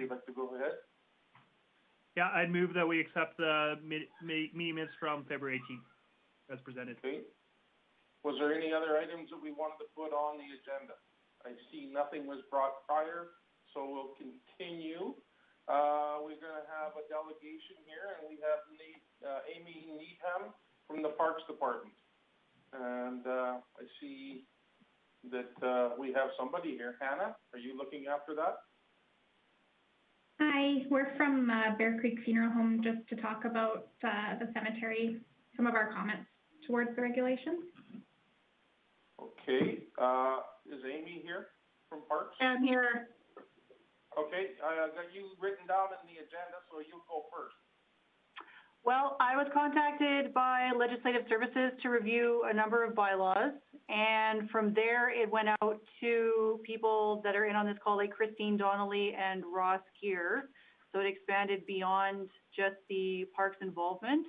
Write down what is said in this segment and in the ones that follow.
you'd like to go ahead? Yeah, I'd move that we accept the meeting minutes from February 18th as presented. Okay. Was there any other items that we wanted to put on the agenda? I see nothing was brought prior, so we'll continue. We're going to have a delegation here, and we have Amy Needham from the Parks Department. And I see that we have somebody here. Hannah, are you looking after that? Hi, we're from Bear Creek Funeral Home just to talk about the cemetery, some of our comments towards the regulations. Okay. Is Amy here from Parks? I'm here. Okay, I got you written down in the agenda, so you go first. Well, I was contacted by Legislative Services to review a number of bylaws, and from there it went out to people that are in on this call, like Christine Donnelly and Ross Gear. So it expanded beyond just the parks involvement.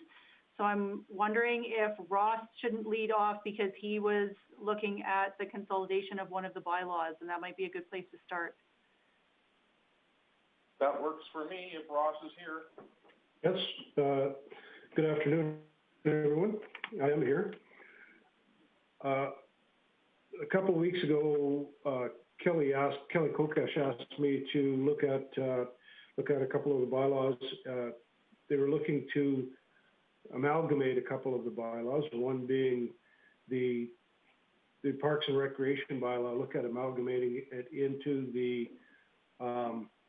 So I'm wondering if Ross shouldn't lead off because he was looking at the consolidation of one of the bylaws, and that might be a good place to start. That works for me if Ross is here. Yes, good afternoon, everyone. I am here. A couple of weeks ago, Kelly Kokesh asked me to look at a couple of the bylaws. They were looking to amalgamate a couple of the bylaws, one being the Parks and Recreation bylaw, look at amalgamating it into the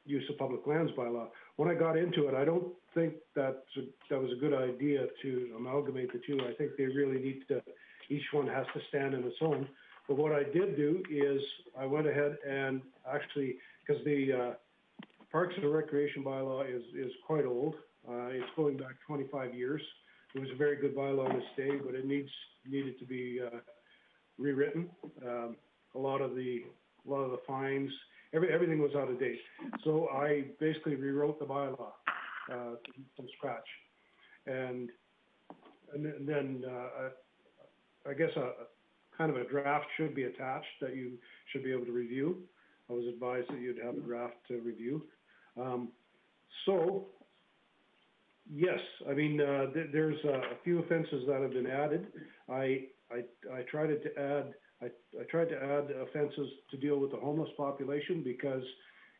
use of public lands bylaw. When I got into it, I don't think that was a good idea to amalgamate the two. I think they really need to, each one has to stand on its own. But what I did do is I went ahead and actually, because the Parks and Recreation bylaw is quite old. It's going back 25 years. It was a very good bylaw in its day, but it needed to be rewritten. A lot of the fines, everything was out of date. So I basically rewrote the bylaw from scratch, and then I guess kind of a draft should be attached that you should be able to review. I was advised that you'd have a draft to review. So yes, I mean there's a few offenses that have been added. I tried to add offenses to deal with the homeless population because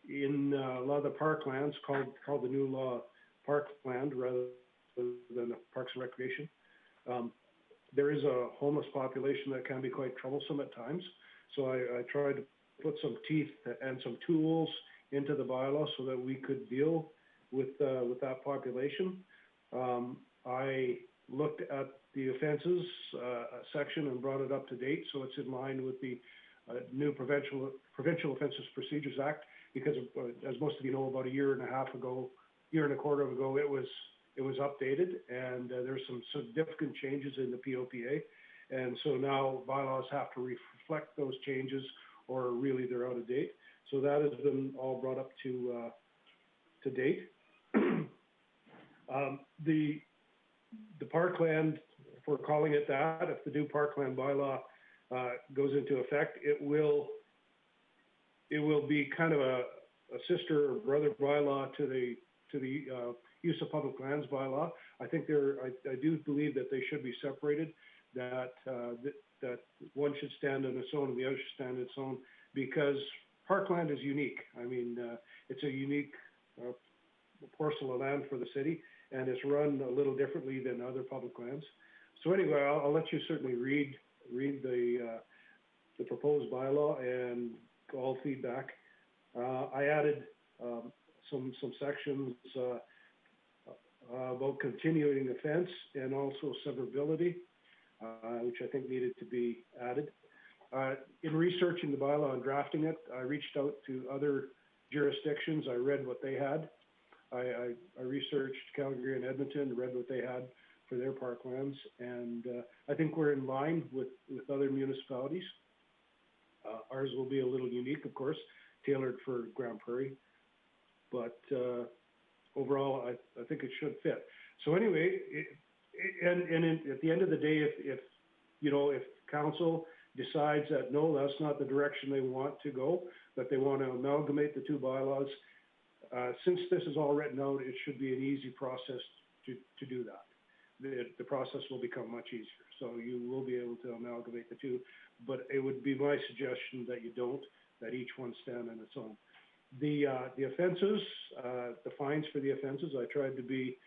in a lot of the parklands, called the new law parkland rather than Parks and Recreation, there is a homeless population that can be quite troublesome at times. So I tried to put some teeth and some tools into the bylaw so that we could deal with that population. I looked at the offenses section and brought it up to date, so it's in line with the new Provincial Offences Procedures Act, because as most of you know, about a year and a quarter ago, it was updated, and there's some significant changes in the POPA, and so now bylaws have to reflect those changes, or really they're out of date. So that has been all brought up to date. The parkland, if we're calling it that, if the new parkland bylaw goes into effect, it will be kind of a sister or brother bylaw to the use of public lands bylaw. I think I do believe that they should be separated. That one should stand on its own and the other should stand on its own, because parkland is unique. I mean, it's a unique parcel of land for the city, and it's run a little differently than other public lands. So anyway, I'll let you certainly read the proposed bylaw and all feedback. I added some sections about continuing offense and also severability, which I think needed to be added. In researching the bylaw and drafting it, I reached out to other jurisdictions. I read what they had. I researched Calgary and Edmonton, read what they had for their parklands, and I think we're in line with other municipalities. Ours will be a little unique, of course, tailored for Grande Prairie, but overall, I think it should fit. So anyway, at the end of the day, if council decides that no, that's not the direction they want to go, that they want to amalgamate the two bylaws, since this is all written out, it should be an easy process to do that. The process will become much easier. So you will be able to amalgamate the two, but it would be my suggestion that you don't, that each one stand on its own. The offenses, the fines for the offenses, I tried to be,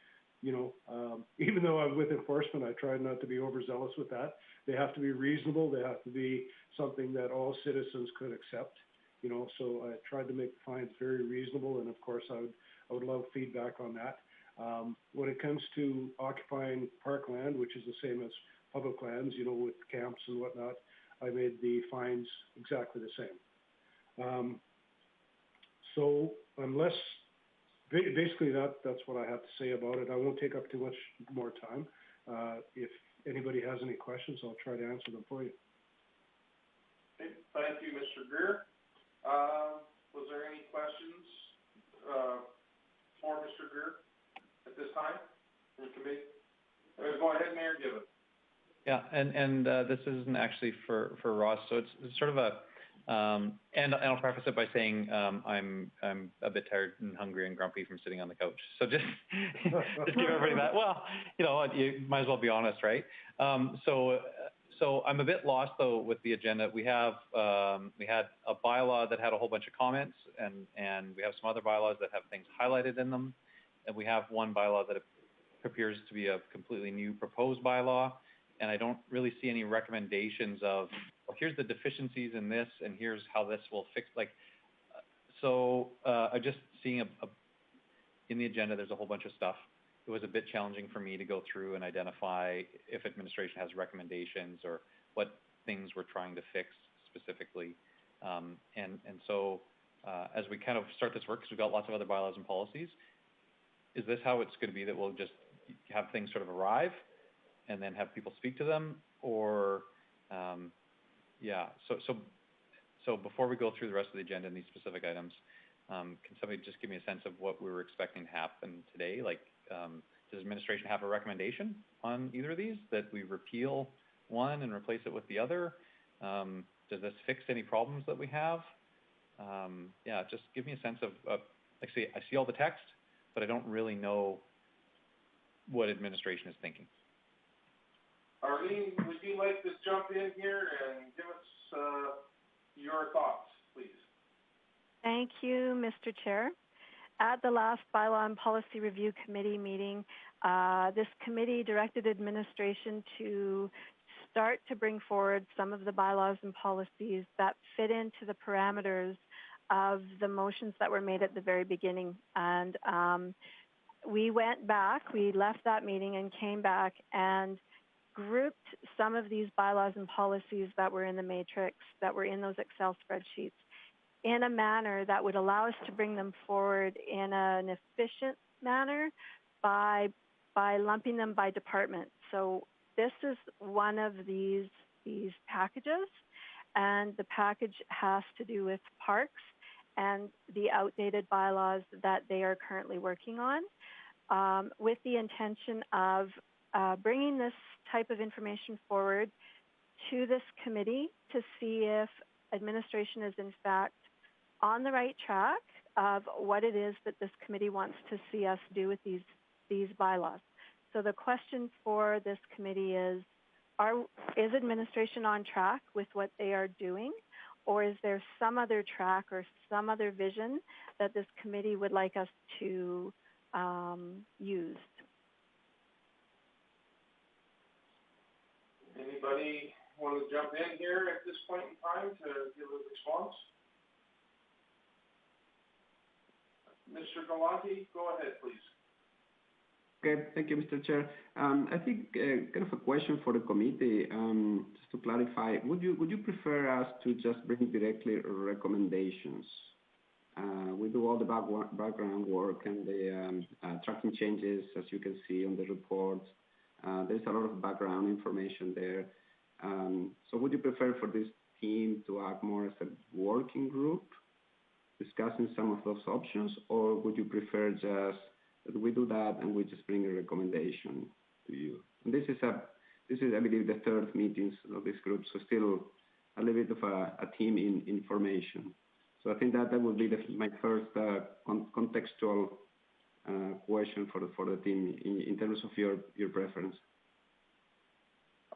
even though I'm with enforcement, I tried not to be overzealous with that. They have to be reasonable. They have to be something that all citizens could accept, so I tried to make the fines very reasonable. And of course, I would love feedback on that. When it comes to occupying parkland, which is the same as public lands, with camps and whatnot, I made the fines exactly the same. So unless, basically that's what I have to say about it. I won't take up too much more time. If anybody has any questions, I'll try to answer them for you. Okay, thank you, Mr. Greer. Was there any questions for Mr. Greer at this time from the committee? Go ahead, Mayor Gibbon. Yeah, and this isn't actually for Ross, so it's sort of a and I'll preface it by saying I'm a bit tired and hungry and grumpy from sitting on the couch. So just give everybody that. Well, you might as well be honest, right? So I'm a bit lost though with the agenda. We had a bylaw that had a whole bunch of comments, and we have some other bylaws that have things highlighted in them, and we have one bylaw that appears to be a completely new proposed bylaw, and I don't really see any recommendations of, well, here's the deficiencies in this, and here's how this will fix. I just seeing in the agenda, there's a whole bunch of stuff. It was a bit challenging for me to go through and identify if administration has recommendations or what things we're trying to fix specifically. So as we kind of start this work, because we've got lots of other bylaws and policies, is this how it's going to be, that we'll just have things sort of arrive and then have people speak to them? Or, so before we go through the rest of the agenda and these specific items, can somebody just give me a sense of what we were expecting to happen today? Does administration have a recommendation on either of these, that we repeal one and replace it with the other? Does this fix any problems that we have? Just give me a sense of, I see all the text, but I don't really know what administration is thinking. Arlene, would you like to jump in here and give us your thoughts, please? Thank you, Mr. Chair. At the last Bylaw and Policy Review Committee meeting, this committee directed administration to start to bring forward some of the bylaws and policies that fit into the parameters of the motions that were made at the very beginning. And we went back, we left that meeting and came back and grouped some of these bylaws and policies that were in the matrix, that were in those Excel spreadsheets, in a manner that would allow us to bring them forward in an efficient manner by lumping them by department. So this is one of these packages, and the package has to do with parks and the outdated bylaws that they are currently working on, with the intention of bringing this type of information forward to this committee to see if administration is in fact on the right track of what it is that this committee wants to see us do with these bylaws. So the question for this committee is administration on track with what they are doing, or is there some other track or some other vision that this committee would like us to use? Anybody want to jump in here at this point in time to give a response? Mr. Galante, go ahead, please. Okay, thank you, Mr. Chair. I think kind of a question for the committee, just to clarify, would you prefer us to just bring directly recommendations? We do all the background work and the tracking changes, as you can see on the report. There's a lot of background information there. So would you prefer for this team to act more as a working group, discussing some of those options, or would you prefer just that we do that and we just bring a recommendation to you? And this is I believe the third meeting of this group, so still a little bit of a team in formation. So I think that would be my first contextual question for the team in terms of your preference.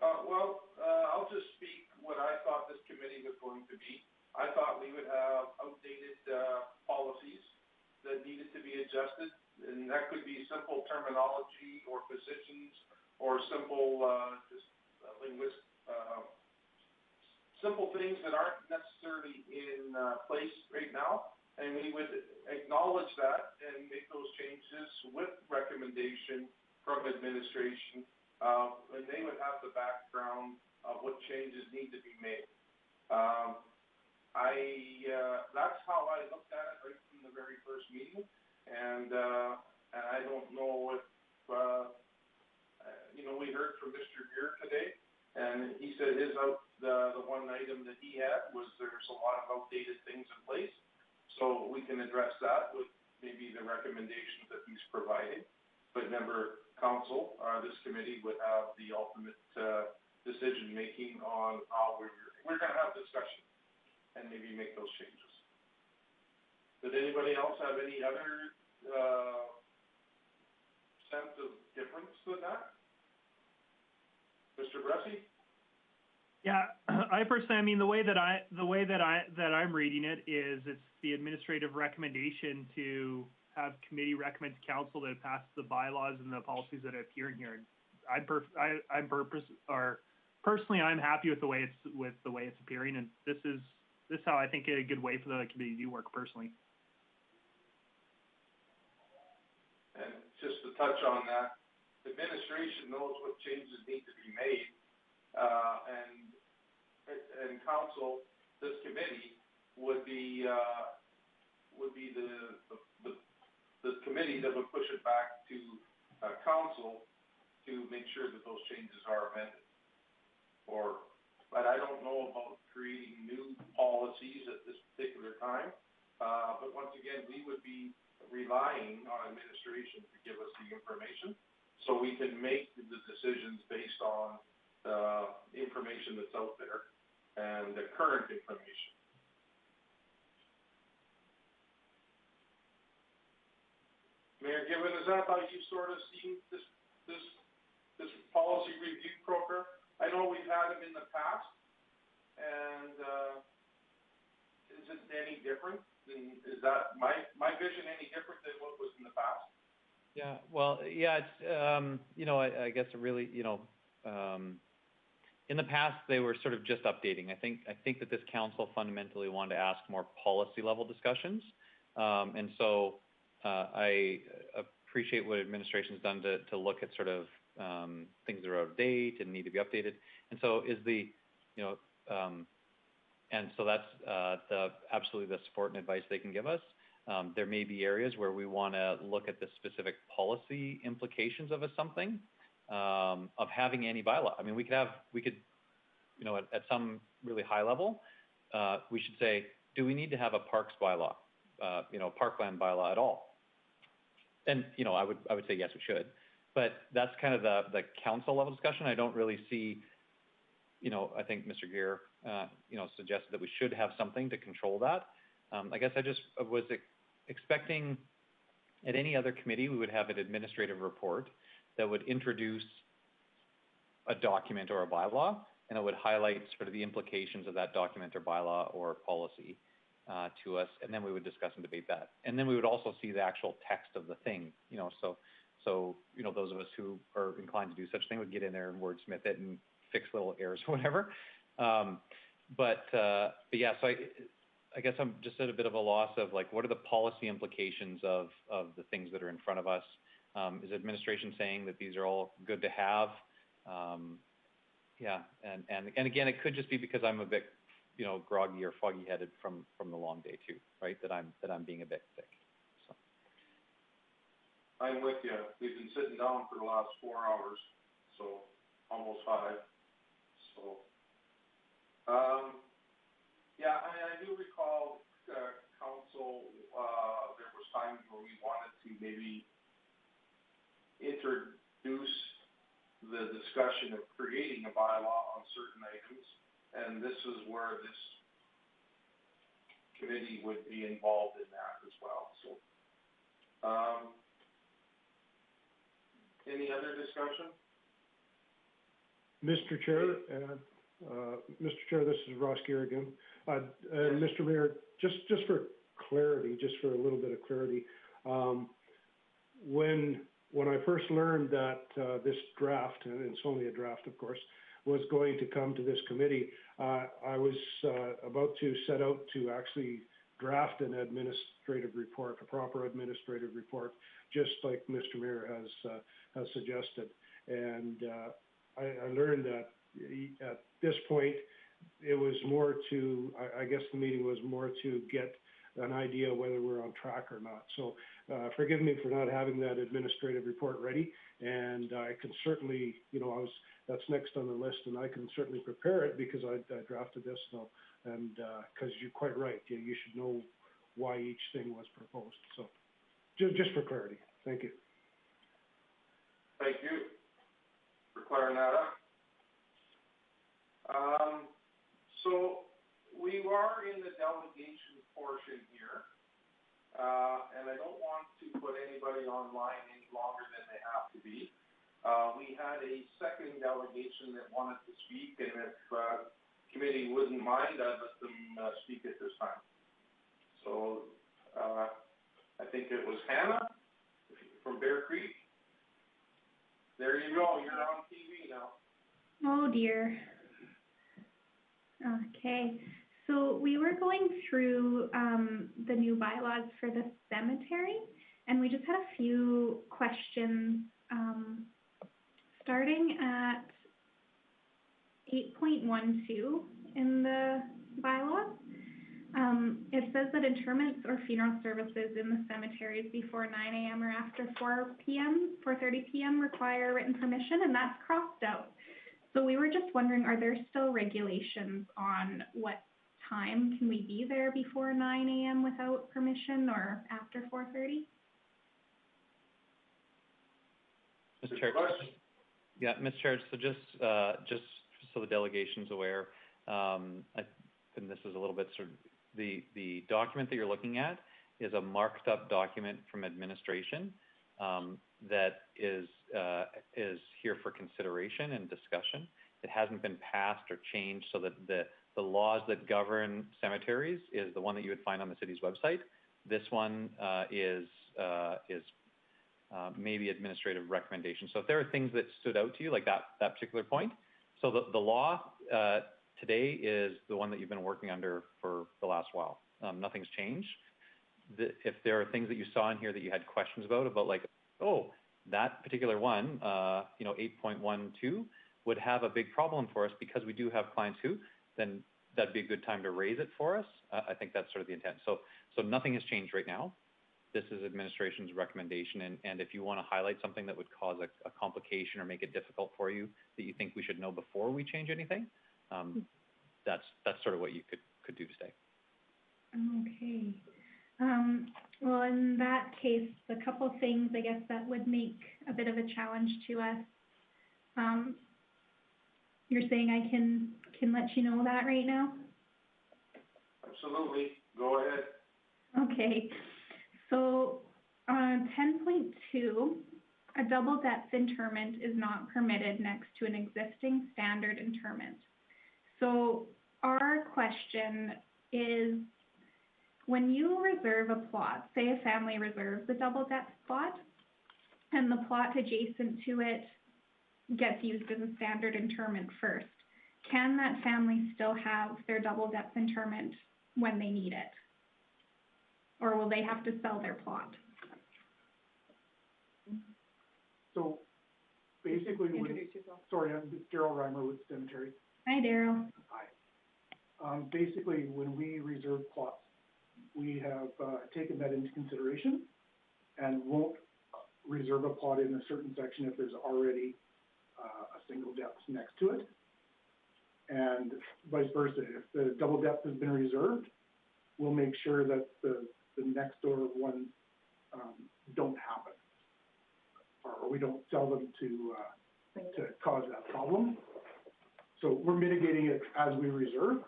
I'll just speak what I thought this committee was going to be. I thought we would have outdated policies that needed to be adjusted, and that could be simple terminology or positions or simple simple things that aren't necessarily in place right now. And we would acknowledge that and make those changes with recommendation from administration, and they would have the background of what changes need to be made. That's how I looked at it right from the very first meeting, and I don't know if we heard from Mr. Gear today, and he said the one item that he had was there's a lot of outdated things in place. So we can address that with maybe the recommendations that he's provided. But remember, council, this committee would have the ultimate decision-making on how we're going to have discussion and maybe make those changes. Did anybody else have any other sense of difference than that? Mr. Bressie? Yeah, I personally, I mean, the way that I'm reading it is it's the administrative recommendation to have committee recommend to council that it passes the bylaws and the policies that appear in here. Personally, I'm happy with the way it's appearing, and this is how I think a good way for the committee to work personally. And just to touch on that, the administration knows what changes need to be made, and council, this committee would be the committee that would push it back to council to make sure that those changes are amended. But I don't know about creating new policies at this particular time. But once again, we would be relying on administration to give us the information so we can make the decisions based on the information that's out there and the current information. Mayor Gibbon, is that how you sort of see this policy review program? I know we've had them in the past, and is it any different? Is that my vision any different than what was in the past? Yeah, well, yeah, it's, I guess it really, in the past, they were sort of just updating. I think that this council fundamentally wanted to ask more policy level discussions. And so I appreciate what administration's done to look at sort of things that are out of date and need to be updated. And so and so that's absolutely the support and advice they can give us. There may be areas where we want to look at the specific policy implications of something, of having any bylaw. I mean, we could, at some really high level, we should say, do we need to have a parks bylaw, parkland bylaw at all? And, I would say yes, we should. But that's kind of the council level discussion. I don't really see, I think Mr. Gear, suggested that we should have something to control that. I guess I just was expecting at any other committee, we would have an administrative report that would introduce a document or a bylaw, and it would highlight sort of the implications of that document or bylaw or policy to us, and then we would discuss and debate that. And then we would also see the actual text of the thing, so those of us who are inclined to do such a thing would get in there and wordsmith it and fix little errors or whatever. But yeah, so I guess I'm just at a bit of a loss of like, what are the policy implications of the things that are in front of us? Is administration saying that these are all good to have? Yeah, and again, it could just be because I'm a bit, groggy or foggy-headed from the long day too, right? That I'm being a bit sick. So. I'm with you. We've been sitting down for the last 4 hours, so almost 5. So, yeah, I do recall council. There was times where we wanted to maybe introduce the discussion of creating a bylaw on certain items, and this is where this committee would be involved in that as well, so. Any other discussion? Mr. Chair, this is Ross Gear again. Mr. Mayor, just for clarity, just for a little bit of clarity, when I first learned that this draft, and it's only a draft, of course, was going to come to this committee, I was about to set out to actually draft an administrative report, a proper administrative report, just like Mr. Mayor has suggested. And I learned that at this point, it was more to, I guess the meeting was more to get an idea whether we're on track or not. So forgive me for not having that administrative report ready, and I can certainly, that's next on the list, and I can certainly prepare it because I drafted this, and because you're quite right, you should know why each thing was proposed. So just for clarity, thank you. Thank you for clearing that up. So we are in the delegation portion here, and I don't want to put anybody online any longer than they have to be. We had a second delegation that wanted to speak, and if committee wouldn't mind, I'd let them speak at this time. So I think it was Hannah from Bear Creek. There you go, you're on TV now. Oh dear. Okay, so we were going through the new bylaws for the cemetery, and we just had a few questions, starting at 8.12 in the bylaws. It says that interments or funeral services in the cemeteries before 9 a.m. or after 4:30 p.m. require written permission, and that's crossed out. So we were just wondering, are there still regulations on what time can we be there before 9 a.m. without permission or after 4:30? Mr. Chair, yeah, Mr. Chair, so just so the delegation's aware, and this is a little bit sort of, the document that you're looking at is a marked up document from administration that is here for consideration and discussion. It hasn't been passed or changed, so that the laws that govern cemeteries is the one that you would find on the city's website. This one is maybe administrative recommendation. So if there are things that stood out to you, like that particular point, so the law today is the one that you've been working under for the last while. Nothing's changed. If there are things that you saw in here that you had questions about like, oh, that particular one, 8.12 would have a big problem for us because we do have clients who, then that'd be a good time to raise it for us. I think that's sort of the intent. So nothing has changed right now. This is administration's recommendation, and if you want to highlight something that would cause a complication or make it difficult for you that you think we should know before we change anything, that's sort of what you could do today. Okay. Well, in that case, a couple of things, I guess, that would make a bit of a challenge to us. You're saying I can let you know that right now? Absolutely. Go ahead. Okay. So on 10.2, a double depth interment is not permitted next to an existing standard interment. So our question is, when you reserve a plot, say a family reserves a double depth plot, and the plot adjacent to it gets used as a standard interment first, can that family still have their double depth interment when they need it? Or will they have to sell their plot? So basically, sorry, I'm Daryl Reimer with Cemetery. Hi, Daryl. Hi. Basically, when we reserve plots, we have taken that into consideration and won't reserve a plot in a certain section if there's already a single depth next to it. And vice versa, if the double depth has been reserved, we'll make sure that the next door ones don't happen, or we don't sell them to cause that problem. So we're mitigating it as we reserve.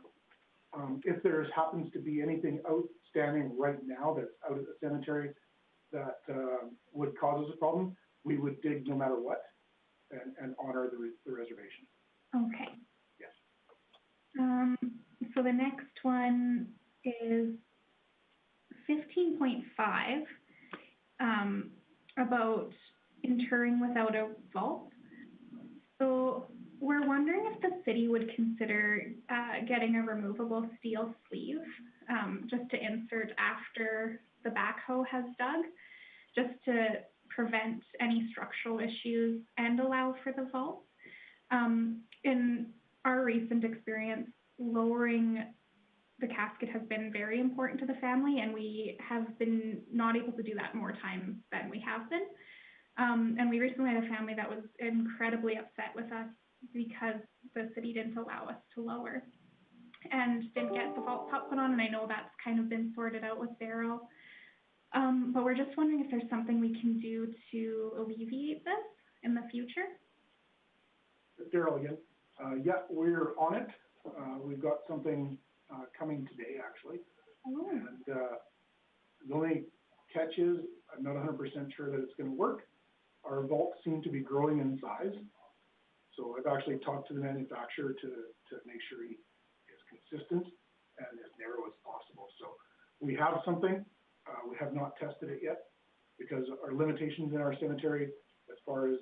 If there happens to be anything outstanding right now that's out at the cemetery that, would cause us a problem, we would dig no matter what and honor the reservation. Okay. Yes. So the next one is 15.5, about interring without a vault. So we're wondering if the city would consider getting a removable steel sleeve, just to insert after the backhoe has dug, just to prevent any structural issues and allow for the vault. In our recent experience, lowering the casket has been very important to the family, and we have been not able to do that more times than we have been. And we recently had a family that was incredibly upset with us because the city didn't allow us to lower and didn't get the vault top put on, and I know that's kind of been sorted out with Daryl. But we're just wondering if there's something we can do to alleviate this in the future. Daryl again. Yeah, we're on it. We've got something coming today, actually. Oh. And the only catch is I'm not 100% sure that it's going to work. Our vaults seem to be growing in size. So I've actually talked to the manufacturer to make sure he is consistent and as narrow as possible. So we have something. We have not tested it yet because our limitations in our cemetery as far as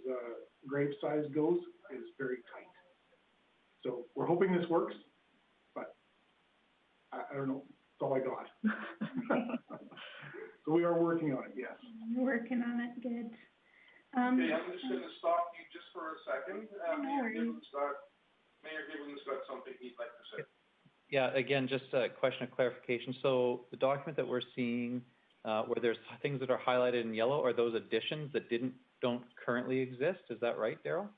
grave size goes is very tight. So we're hoping this works, but I don't know. That's all I got. So we are working on it, yes. Working on it, good. Okay, I'm just gonna stop you just for a second. Mayor Gibbons got something he'd like to say. Yeah, again, just a question of clarification. So the document that we're seeing, where there's things that are highlighted in yellow, are those additions that don't currently exist? Is that right, Daryl?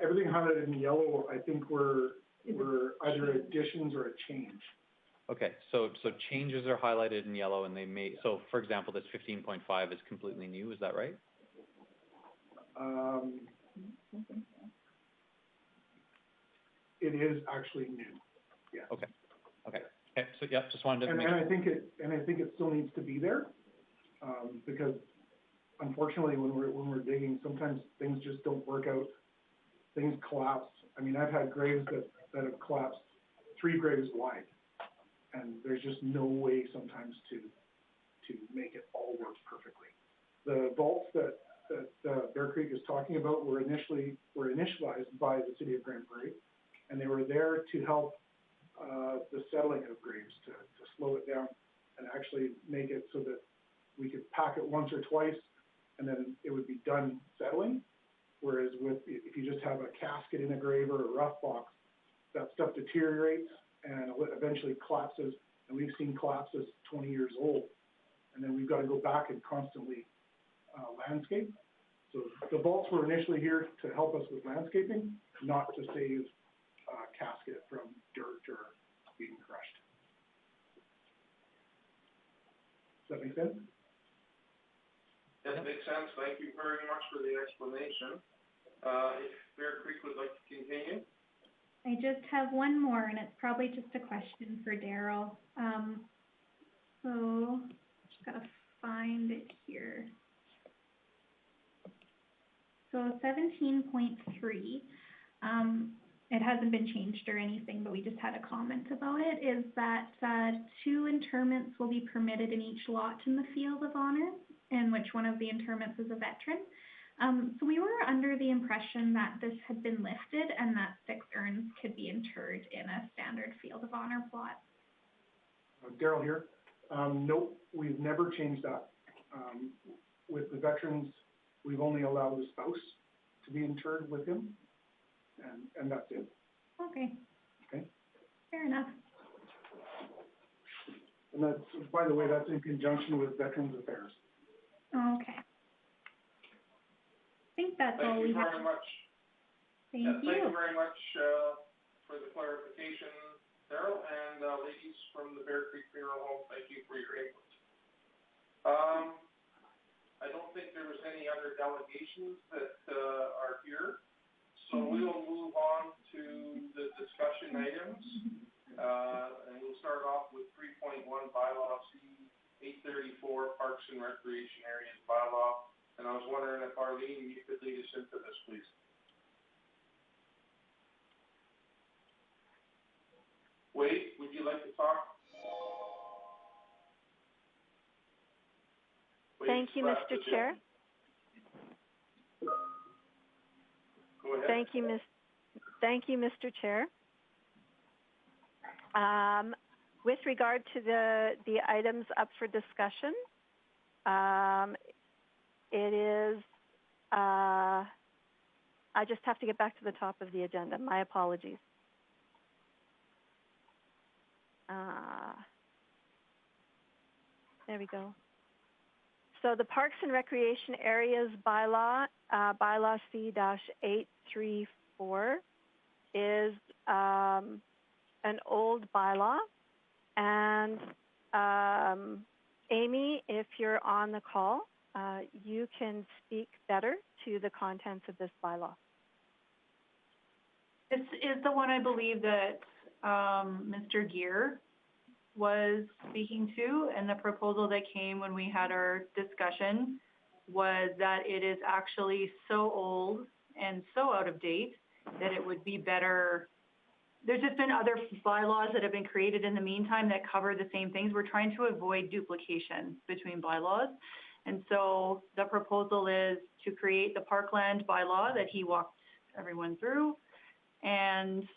Everything highlighted in yellow, I think were either additions or a change. Okay, so changes are highlighted in yellow, and they may, so for example, this 15.5 is completely new, is that right? It is actually new, yes. Okay, so yeah, just wanted to and I think it still needs to be there, because unfortunately when we're digging, sometimes things just don't work out. Things collapse. I mean, I've had graves that have collapsed 3 graves wide. And there's just no way sometimes to make it all work perfectly. The vaults that Bear Creek is talking about were initialized by the city of Grande Prairie, and they were there to help the settling of graves, to slow it down and actually make it so that we could pack it once or twice, and then it would be done settling. Whereas if you just have a casket in a grave or a rough box, that stuff deteriorates and eventually collapses, and we've seen collapses 20 years old, and then we've got to go back and constantly landscape. So the vaults were initially here to help us with landscaping, not to save a casket from dirt or being crushed. Does that make sense? That makes sense. Thank you very much for the explanation. If Bear Creek would like to continue. I just have one more, and it's probably just a question for Daryl. So, just gotta find it here. So 17.3, it hasn't been changed or anything, but we just had a comment about it, is that 2 interments will be permitted in each lot in the field of honor, in which one of the interments is a veteran. So we were under the impression that this had been lifted and that 6 urns could be interred in a standard field of honor plot. Daryl here. Nope, we've never changed that. With the veterans, we've only allowed the spouse to be interred with him, and that's it. Okay. Okay. Fair enough. And that's, by the way, that's in conjunction with Veterans Affairs. Okay. I think that's all we have. Thank you very much. Thank you. Thank you very much for the clarification, Daryl, and ladies from the Bear Creek Funeral Home, thank you for your input. I don't think there was any other delegations that are here, So we'll move on to the discussion items. And we'll start off with 3.1 Bylaw C 834 Parks and Recreation Areas Bylaw. And I was wondering if Arlene, you could lead us into this, please. Wade, would you like to talk? Wade, Thank you, Mr. Chair. Go ahead. Thank you, Mr. Chair. With regard to the items up for discussion, it is, I just have to get back to the top of the agenda. My apologies. There we go. So the Parks and Recreation Areas Bylaw, Bylaw C-834, is an old bylaw. And Amy, if you're on the call, you can speak better to the contents of this bylaw. This is the one I believe that Mr. Gear was speaking to, and the proposal that came when we had our discussion was that it is actually so old and so out of date that it would be better. There's just been other bylaws that have been created in the meantime that cover the same things. We're trying to avoid duplication between bylaws. And so the proposal is to create the Parkland bylaw that he walked everyone through, and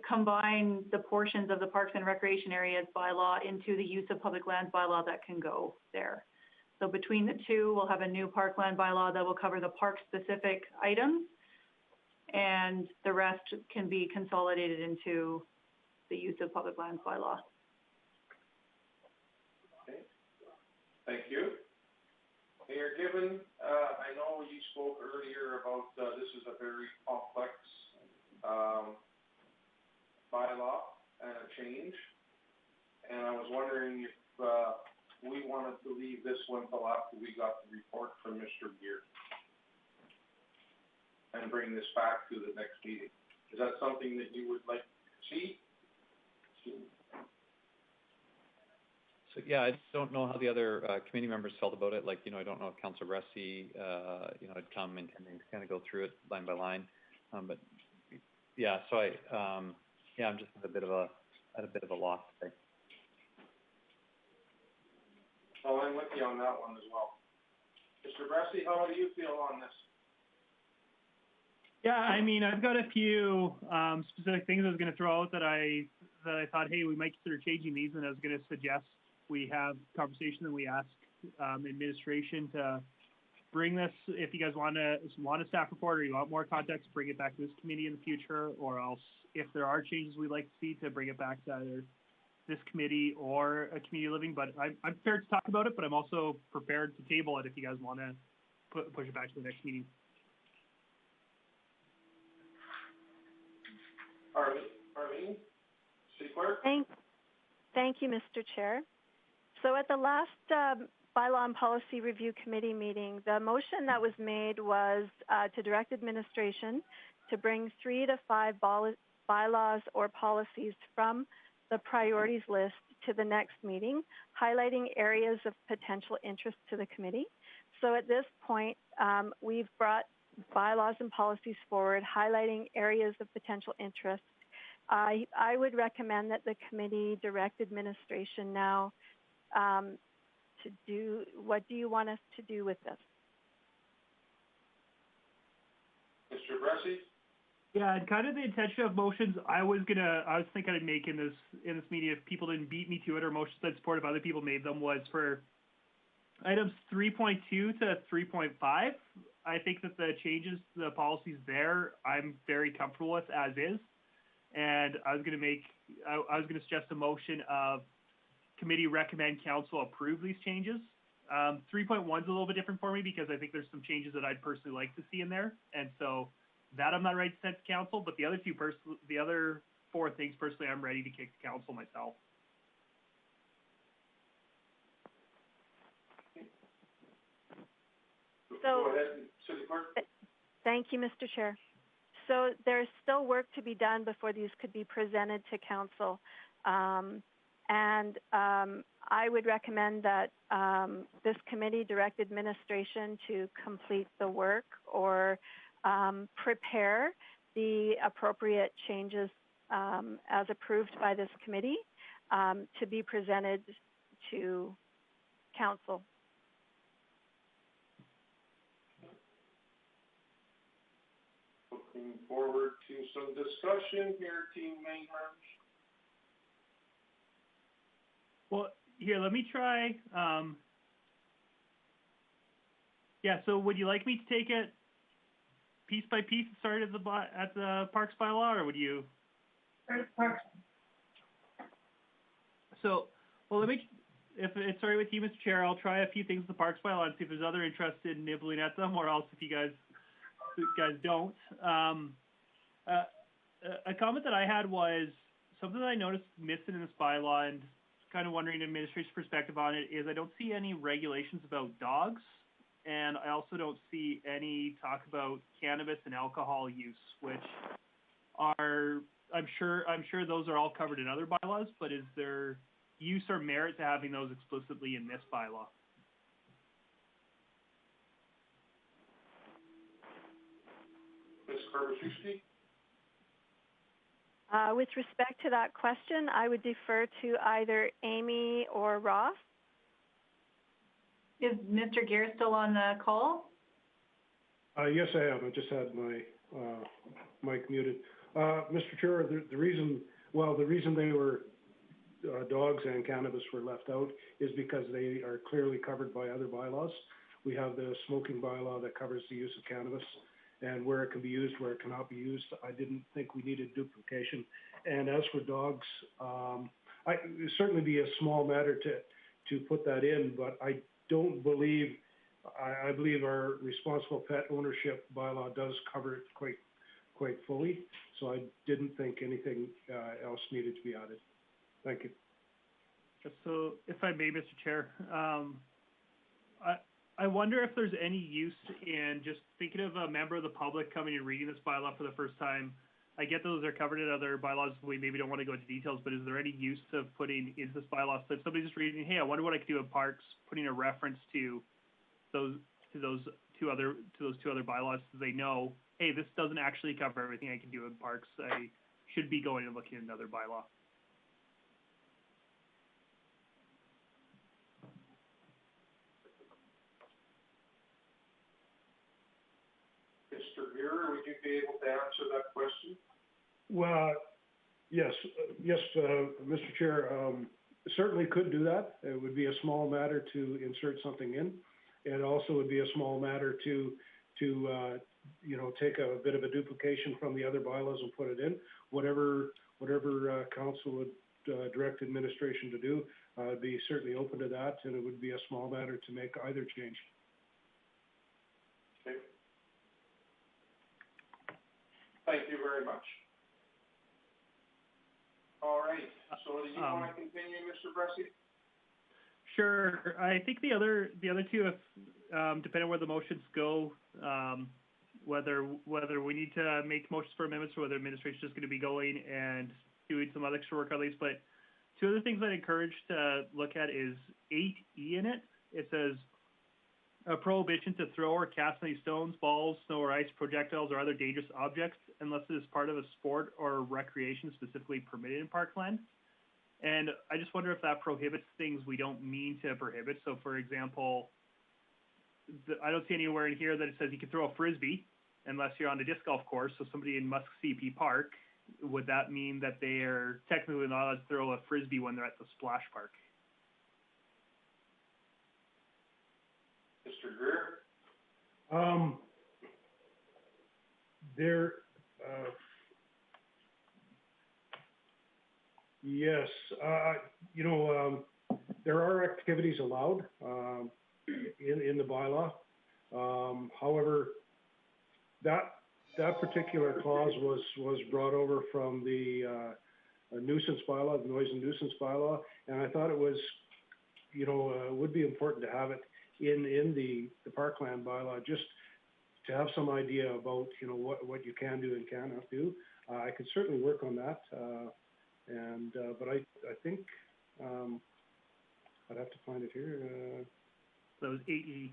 combine the portions of the Parks and Recreation Areas bylaw into the Use of Public Lands bylaw that can go there. So between the two, we'll have a new Parkland bylaw that will cover the park-specific items, and the rest can be consolidated into the Use of Public Lands bylaw. Okay. Thank you. Mayor Gibbon, I know you spoke earlier about this is a very complex bylaw and a change, and I was wondering if we wanted to leave this one till after we got the report from Mr. Gear and bring this back to the next meeting. Is that something that you would like to see? So yeah, I don't know how the other committee members felt about it. Like, you know, I don't know if Councilor Bressie, you know, had come intending to kind of go through it line by line. But yeah, so yeah, I'm just at a bit of a loss today. Well, I'm with you on that one as well. Mr. Bressie, how do you feel on this? Yeah, I mean, I've got a few specific things I was going to throw out that I thought, hey, we might consider changing these, and I was going to suggest we have conversation and we ask administration to bring this. If you guys want a staff report or you want more context, bring it back to this committee in the future, or else if there are changes we'd like to see, to bring it back to either this committee or a community living. But I'm prepared to talk about it, but I'm also prepared to table it if you guys want to push it back to the next meeting. Arlene? City Clerk? Thank you, Mr. Chair. So at the last Bylaw and Policy Review Committee meeting, the motion that was made was to direct administration to bring 3 to 5 bylaws or policies from the priorities list to the next meeting, highlighting areas of potential interest to the committee. So at this point, we've brought bylaws and policies forward, highlighting areas of potential interest. I would recommend that the committee direct administration now to do, what do you want us to do with this? Mr. Bressie? Yeah, and kind of the intention of motions I was thinking I'd make in this meeting, if people didn't beat me to it, or motions that supportive other people made them, was for items 3.2 to 3.5. I think that the changes to the policies there, I'm very comfortable with as is. And I was going to suggest a motion of committee recommend council approve these changes. 3.1 is a little bit different for me because I think there's some changes that I'd personally like to see in there. And so that I'm not ready to send to council, but the other 4 things personally I'm ready to kick to council myself. So, go ahead, City Clerk. Clerk. Thank you, Mr. Chair. So there's still work to be done before these could be presented to council. I would recommend that this committee direct administration to complete the work or prepare the appropriate changes as approved by this committee to be presented to council. Looking forward to some discussion here, Team Mayhurst. Well, here, let me try. Yeah, so would you like me to take it piece by piece and start at the Parks bylaw, or would you? Start at Parks. So, well, let me, if it's all right with you, Mr. Chair, I'll try a few things in the Parks bylaw and see if there's other interested in nibbling at them, or else if you guys don't. A comment that I had was something that I noticed missing in this bylaw, and kind of wondering administration's perspective on it, is I don't see any regulations about dogs, and I also don't see any talk about cannabis and alcohol use, which are, I'm sure those are all covered in other bylaws, but is there use or merit to having those explicitly in this bylaw? Ms. Karaszewski? With respect to that question, I would defer to either Amy or Ross. Is Mr. Gear still on the call? Yes, I am. I just had my mic muted. Mr. Chair, the reason they were dogs and cannabis were left out is because they are clearly covered by other bylaws. We have the smoking bylaw that covers the use of cannabis, and where it can be used, where it cannot be used. I didn't think we needed duplication. And as for dogs, it would certainly be a small matter to put that in, but I don't believe, I believe our responsible pet ownership bylaw does cover it quite fully. So I didn't think anything else needed to be added. Thank you. So if I may, Mr. Chair, I wonder if there's any use in just thinking of a member of the public coming and reading this bylaw for the first time. I get those are covered in other bylaws. We maybe don't want to go into details, but is there any use of putting into this bylaw? So if somebody's just reading, hey, I wonder what I could do in parks, putting a reference to those two other bylaws, so they know, hey, this doesn't actually cover everything I can do in parks. I should be going and looking at another bylaw. Mr. Gear, would you be able to answer that question? Well, yes, Mr. Chair, certainly could do that. It would be a small matter to insert something in. It also would be a small matter to take a bit of a duplication from the other bylaws and put it in. Whatever council would direct administration to do, I'd be certainly open to that, and it would be a small matter to make either change. Okay. Thank you very much. All right, so do you want to continue, Mr. Bressie? Sure. I think the other two, if depending on where the motions go, whether we need to make motions for amendments or whether administration is just going to be going and doing some other extra work on these. But two other things I'd encourage to look at is 8E in it. It says a prohibition to throw or cast any stones, balls, snow or ice, projectiles, or other dangerous objects unless it is part of a sport or recreation specifically permitted in parkland. And I just wonder if that prohibits things we don't mean to prohibit. So, for example, I don't see anywhere in here that it says you can throw a frisbee unless you're on a disc golf course. So somebody in Musk CP Park, would that mean that they are technically not allowed to throw a frisbee when they're at the splash park? Mr. Greer? Yes, there are activities allowed in the bylaw. However, that particular clause was brought over from the nuisance bylaw, the noise and nuisance bylaw, and I thought it was, would be important to have it in the parkland bylaw, just have some idea about, you know, what you can do and cannot do. I could certainly work on that, but I think, I'd have to find it here, So it was 8E.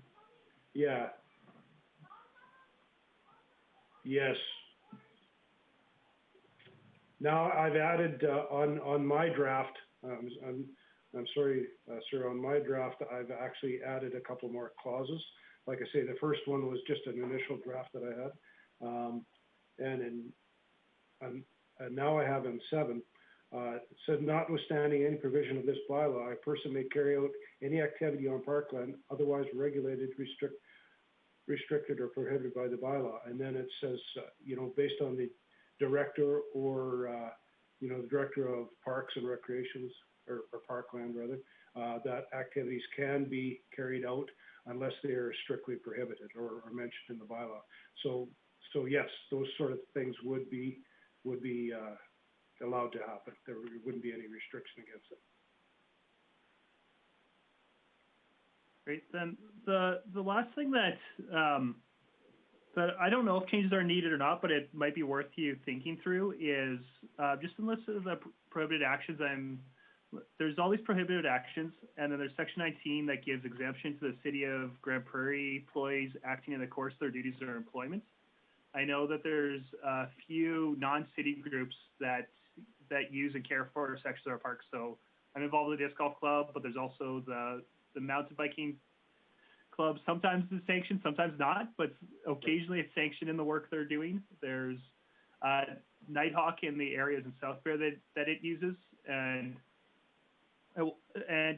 yeah. Yes. Now, I've added, on my draft, I'm sorry, sir, on my draft, I've actually added a couple more clauses. Like I say, the first one was just an initial draft that I had. And now I have in 7, it said, notwithstanding any provision of this bylaw, a person may carry out any activity on parkland otherwise regulated, restricted or prohibited by the bylaw. And then it says, you know, based on the director or, you know, the director of parks and recreations, or parkland rather, that activities can be carried out unless they are strictly prohibited or mentioned in the bylaw. So yes, those sort of things would be allowed to happen. There wouldn't be any restriction against it. Great. Then the last thing that I don't know if changes are needed or not, but it might be worth you thinking through is just in the list of the prohibited actions. There's all these prohibited actions, and then there's Section 19 that gives exemption to the City of Grande Prairie employees acting in the course of their duties or employment. I know that there's a few non-city groups that use and care for sections of our parks. So I'm involved with the disc golf club, but there's also the mountain biking club. Sometimes it's sanctioned, sometimes not, but occasionally it's sanctioned in the work they're doing. There's Nighthawk in the areas in South Bear that it uses, and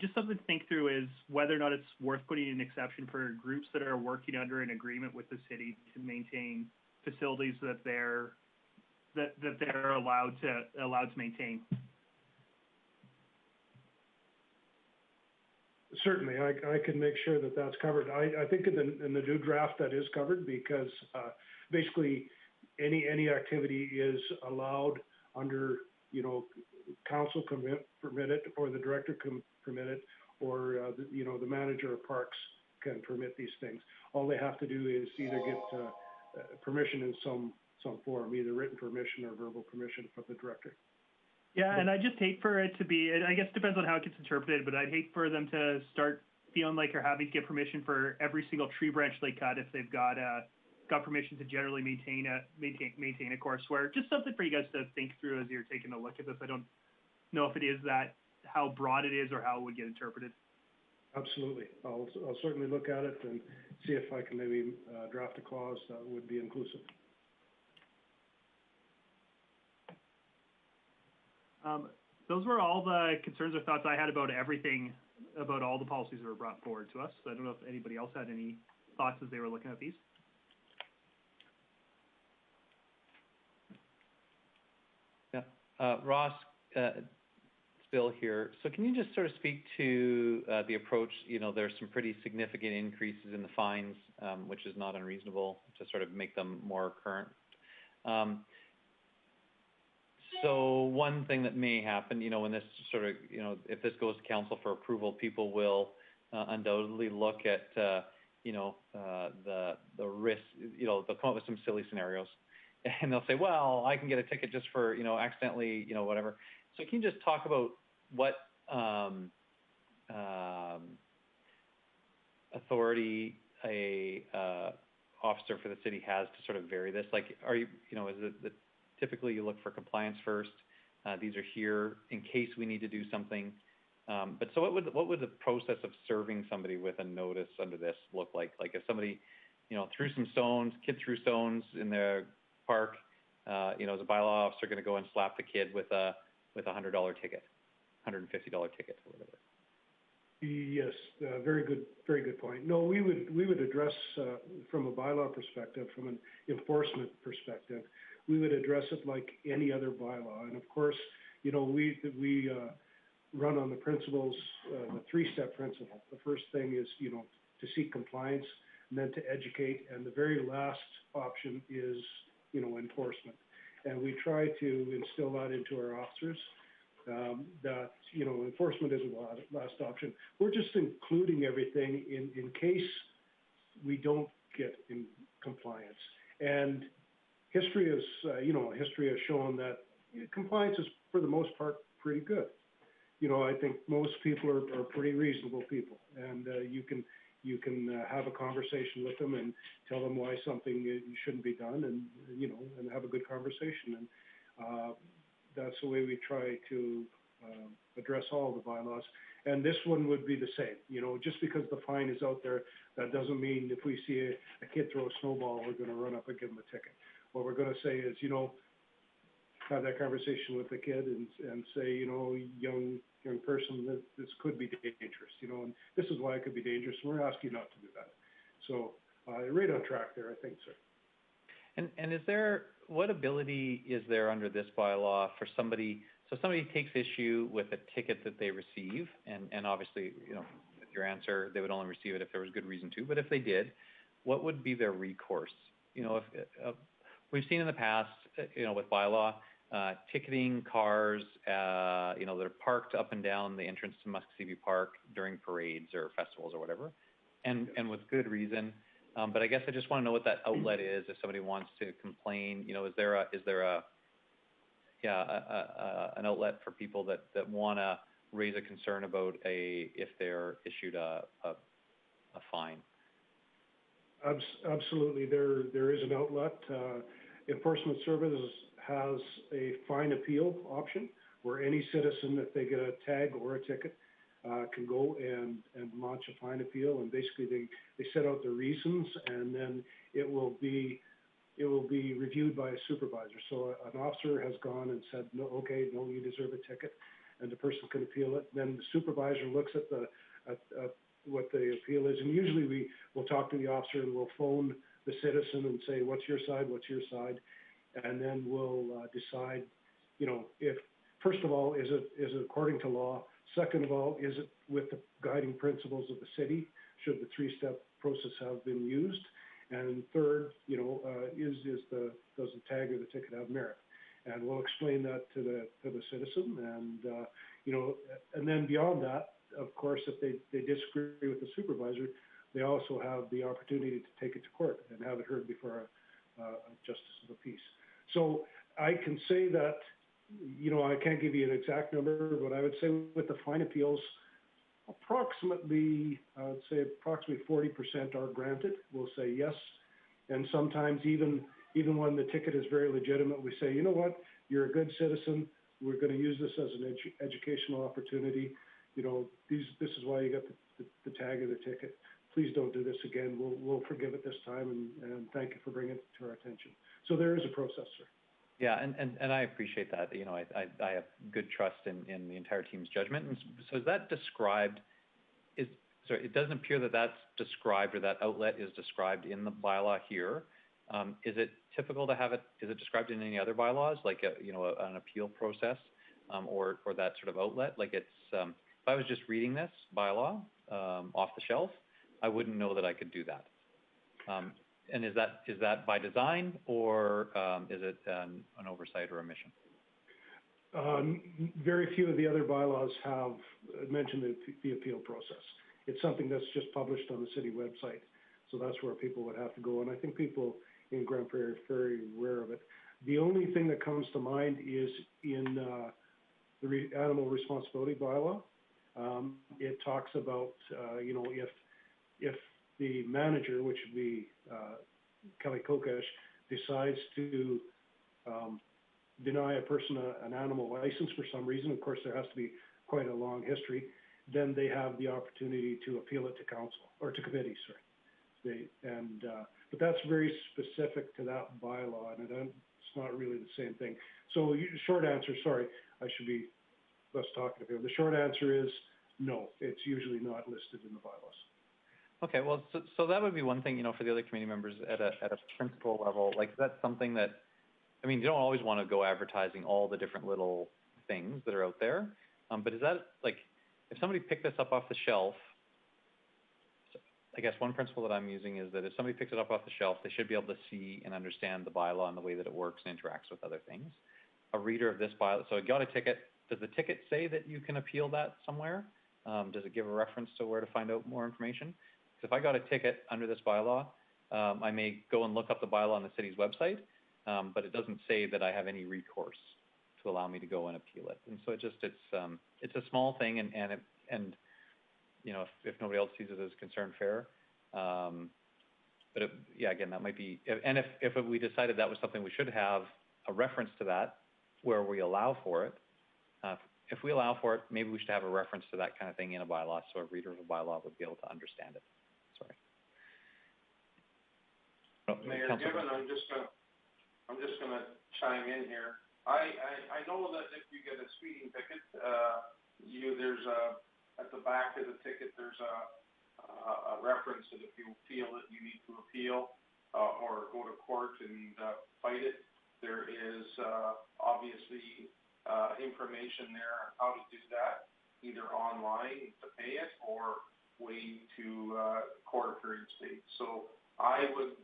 just something to think through is whether or not it's worth putting an exception for groups that are working under an agreement with the city to maintain facilities that they're allowed to maintain. Certainly, I can make sure that that's covered. I think in the new draft that is covered, because basically any activity is allowed under, you know, council can permit it, or the director can permit it, or you know, the manager of parks can permit these things. All they have to do is either get permission in some form, either written permission or verbal permission from the director. Yeah, and I just hate for it to be, I guess it depends on how it gets interpreted, but I'd hate for them to start feeling like they're having to get permission for every single tree branch they cut if they've got permission to generally maintain a course. Where just something for you guys to think through as you're taking a look at this. I don't know if it is how broad it is or how it would get interpreted. Absolutely. I'll certainly look at it and see if I can maybe draft a clause that would be inclusive. Those were all the concerns or thoughts I had about everything, about all the policies that were brought forward to us. So I don't know if anybody else had any thoughts as they were looking at these. Yeah, Ross, it's Bill here. So can you just sort of speak to the approach? You know, there's some pretty significant increases in the fines, which is not unreasonable to sort of make them more current. So one thing that may happen, you know, when this sort of, you know, if this goes to council for approval, people will undoubtedly look at, you know, the risk, you know, they'll come up with some silly scenarios and they'll say, well, I can get a ticket just for, you know, accidentally, you know, whatever. So can you just talk about what authority a officer for the city has to sort of vary this? Like, are you, you know, is it that typically you look for compliance first? These are here in case we need to do something. But so what would the process of serving somebody with a notice under this look like? Like if somebody, you know, kid threw stones in their park, you know, is a bylaw officer going to go and slap the kid with a $100 ticket, $150 ticket or whatever? Yes, very good point. No, we would address from a bylaw perspective, from an enforcement perspective, we would address it like any other bylaw. And of course, you know, we run on the principles, the 3-step principle. The first thing is, you know, to seek compliance, and then to educate, and the very last option is, you know, enforcement. And we try to instill that into our officers, that, you know, enforcement is the last option. We're just including everything in case we don't get in compliance. And history has shown that compliance is, for the most part, pretty good. I think most people are pretty reasonable people, and you can have a conversation with them and tell them why something shouldn't be done, and and have a good conversation. And that's the way we try to address all the bylaws. And this one would be the same. Just because the fine is out there, that doesn't mean if we see a kid throw a snowball, we're going to run up and give them a ticket. What we're going to say is, have that conversation with the kid and say, young person, this could be dangerous, and this is why it could be dangerous, and we're asking you not to do that. So, right on track there, I think, sir. And what ability is there under this bylaw for somebody, so somebody takes issue with a ticket that they receive, and obviously, with your answer, they would only receive it if there was good reason to, but if they did, what would be their recourse? If we've seen in the past, with bylaw, ticketing cars, that are parked up and down the entrance to Muscogee Park during parades or festivals or whatever, and with good reason. But I guess I just want to know what that outlet is if somebody wants to complain. Is there an outlet for people that want to raise a concern about if they're issued a fine? Absolutely, there is an outlet. Enforcement Services has a fine appeal option where any citizen, if they get a tag or a ticket, can go and launch a fine appeal. And basically, they set out the reasons, and then it will be reviewed by a supervisor. So an officer has gone and said, no, okay, no, you deserve a ticket, and the person can appeal it. Then the supervisor looks at what the appeal is, and usually we will talk to the officer and we'll phone the citizen and say, what's your side, and then we'll decide, if, first of all, is it according to law? Second of all, is it with the guiding principles of the city? Should the three-step process have been used? And third, does the tag or the ticket have merit? And we'll explain that to the citizen, and and then beyond that, of course, if they disagree with the supervisor, they also have the opportunity to take it to court and have it heard before a justice of the peace. So I can say that, I can't give you an exact number, but I would say with the fine appeals, approximately 40% are granted. We'll say yes, and sometimes even when the ticket is very legitimate, we say, you know what, you're a good citizen. We're going to use this as an educational opportunity. This is why you got the tag or the ticket. Please don't do this again. We'll forgive it this time, and thank you for bringing it to our attention. So there is a process, sir. Yeah, and I appreciate that. I have good trust in the entire team's judgment. And so is that described? It doesn't appear that that's described, or that outlet is described in the bylaw here. Is it typical to have it? Is it described in any other bylaws, like an appeal process, or that sort of outlet? Like if I was just reading this bylaw off the shelf, I wouldn't know that I could do that. And is that by design, or is it an oversight or omission? Very few of the other bylaws have mentioned the appeal process. It's something that's just published on the city website, so that's where people would have to go. And I think people in Grande Prairie are very aware of it. The only thing that comes to mind is in the animal responsibility bylaw. It talks about if the manager, which would be Kelly Kokesh, decides to deny a person an animal license for some reason, of course there has to be quite a long history, then they have the opportunity to appeal it to council, or to committee, sorry. But that's very specific to that bylaw, and it's not really the same thing. So short answer, sorry, I should be less talkative here. The short answer is no, it's usually not listed in the bylaws. Okay, well, so that would be one thing, for the other committee members at a principal level. Like, that's something that, you don't always want to go advertising all the different little things that are out there. But is that, like, if somebody picked this up off the shelf, I guess one principle that I'm using is that if somebody picks it up off the shelf, they should be able to see and understand the bylaw and the way that it works and interacts with other things. A reader of this bylaw, so it got a ticket. Does the ticket say that you can appeal that somewhere? Does it give a reference to where to find out more information? If I got a ticket under this bylaw, I may go and look up the bylaw on the city's website, but it doesn't say that I have any recourse to allow me to go and appeal it. And so it's a small thing, and you know, if nobody else sees it as concern fair, but again, that might be, and if we decided that was something we should have a reference to that where we allow for it, if we allow for it, maybe we should have a reference to that kind of thing in a bylaw, so a reader of a bylaw would be able to understand it. Sorry. Mayor Given, I'm just gonna chime in here. I know that if you get a speeding ticket, there's at the back of the ticket, there's a reference that if you feel that you need to appeal, or go to court and, fight it, there is, obviously, information there on how to do that, either online to pay it or way to, court appearance date. So I would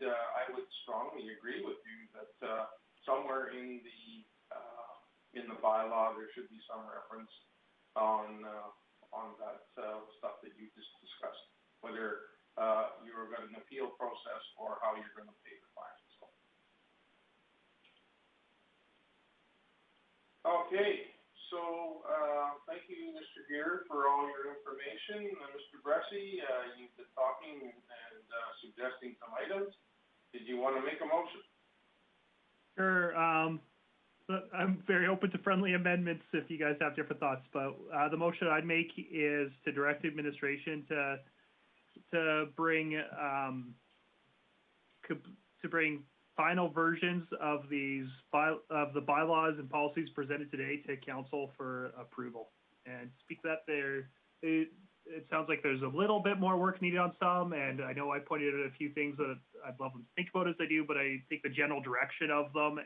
strongly agree with you that, somewhere in the bylaw, there should be some reference on that, stuff that you just discussed, whether, you're got an appeal process or how you're gonna pay the fine. So. Okay, so, thank you, Mr. Gear, for all your information. Mr. Bressie, you've been talking and suggesting some items. Did you want to make a motion? Sure. But I'm very open to friendly amendments if you guys have different thoughts. But the motion I'd make is to direct administration to bring final versions of the bylaws and policies presented today to council for approval. And speak that it sounds like there's a little bit more work needed on some, and I know I pointed out a few things that I'd love them to think about as they do, but I think the general direction of them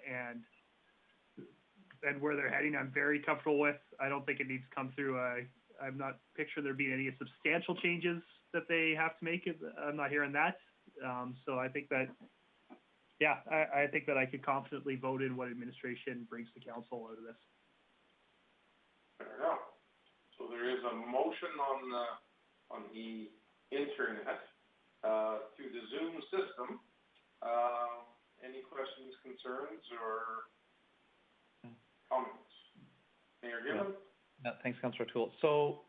and where they're heading, I'm very comfortable with. I don't think it needs to come through. I'm not picturing there being any substantial changes that they have to make. I'm not hearing that. So I think that, I think that I could confidently vote in what administration brings to council out of this. Fair enough. So there is a motion on the internet, through the Zoom system. Any questions, concerns, or comments? Mayor Given? Yeah, thanks, Councillor Toole. So,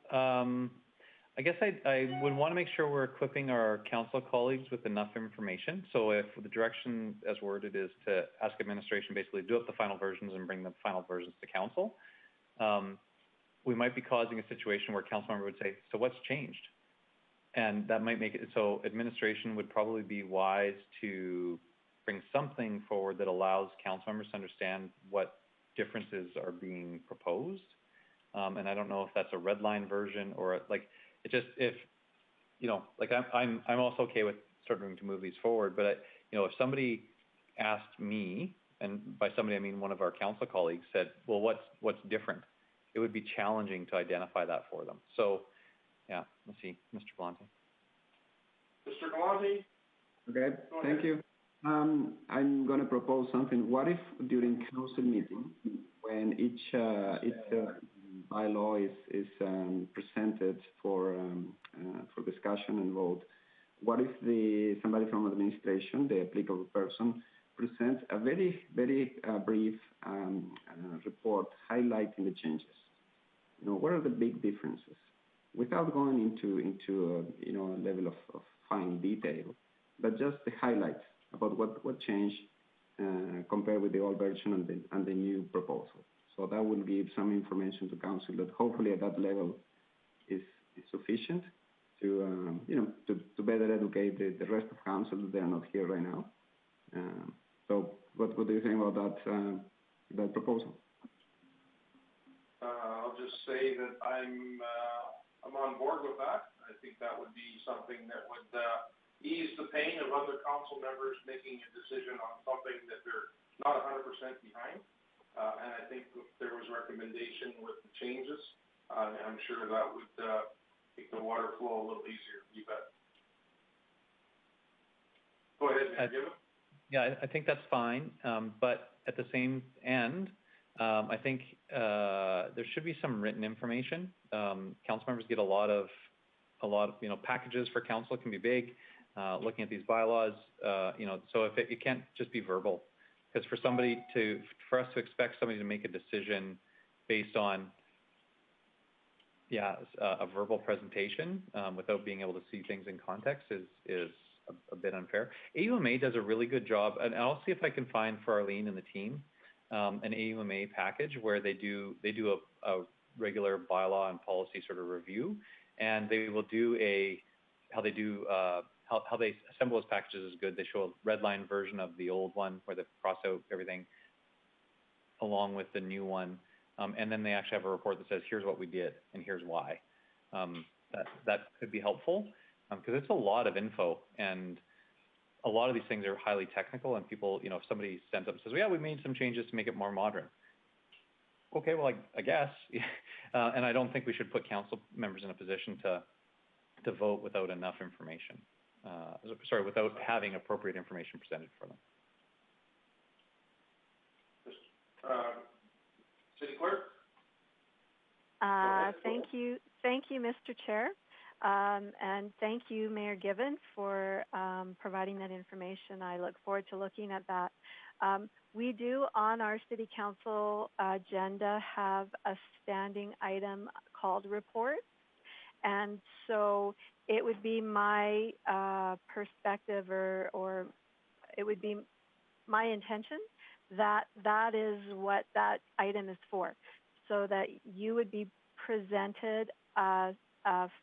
I guess I would want to make sure we're equipping our council colleagues with enough information. So if the direction as worded is to ask administration basically do up the final versions and bring the final versions to council, we might be causing a situation where a council member would say, so what's changed? And that might make it, so administration would probably be wise to bring something forward that allows council members to understand what differences are being proposed. And I don't know if that's a red line version or like, it just, if, you know, like I'm also okay with starting to move these forward, but if somebody asked me, and by somebody I mean one of our council colleagues, said, well, what's different? It would be challenging to identify that for them. So, yeah, let's see, Mr. Galante. Mr. Galante? Okay, thank you. I'm going to propose something. What if during council meeting, when each bylaw is presented for discussion and vote, what if somebody from administration, the applicable person, presents a very, very brief report highlighting the changes? You know, what are the big differences? Without going into a level of fine detail, but just the highlights about what changed compared with the old version and the new proposal. So that will give some information to council that hopefully at that level is sufficient to better educate the rest of council that they're not here right now. So what do you think about that proposal? I'll just say that I'm on board with that. I think that would be something that would ease the pain of other council members making a decision on something that they're not 100% behind. And I think if there was recommendation with the changes, I'm sure that would make the water flow a little easier. You bet. Go ahead, Mr. Given. Yeah, I think that's fine. But at the same end, I think there should be some written information. Council members get a lot of packages for council can be big. looking at these bylaws, you know, so if it can't just be verbal, because for us to expect somebody to make a decision based on, a verbal presentation, without being able to see things in context is a bit unfair. AUMA does a really good job, and I'll see if I can find for Arlene and the team, an AUMA package where they do a regular bylaw and policy sort of review, and they will do how they assemble those packages is good. They show a red line version of the old one where they cross out everything along with the new one. And then they actually have a report that says, here's what we did and here's why. That could be helpful because it's a lot of info, and a lot of these things are highly technical, and people, you know, if somebody stands up and says, well, yeah, we made some changes to make it more modern. Okay, well, I guess. And I don't think we should put council members in a position to vote without enough information. Without having appropriate information presented for them. City Clerk? Thank you, Mr. Chair. And thank you, Mayor Given, for providing that information. I look forward to looking at that. We do, on our City Council agenda, have a standing item called reports. And so it would be my perspective or it would be my intention that that is what that item is for, so that you would be presented a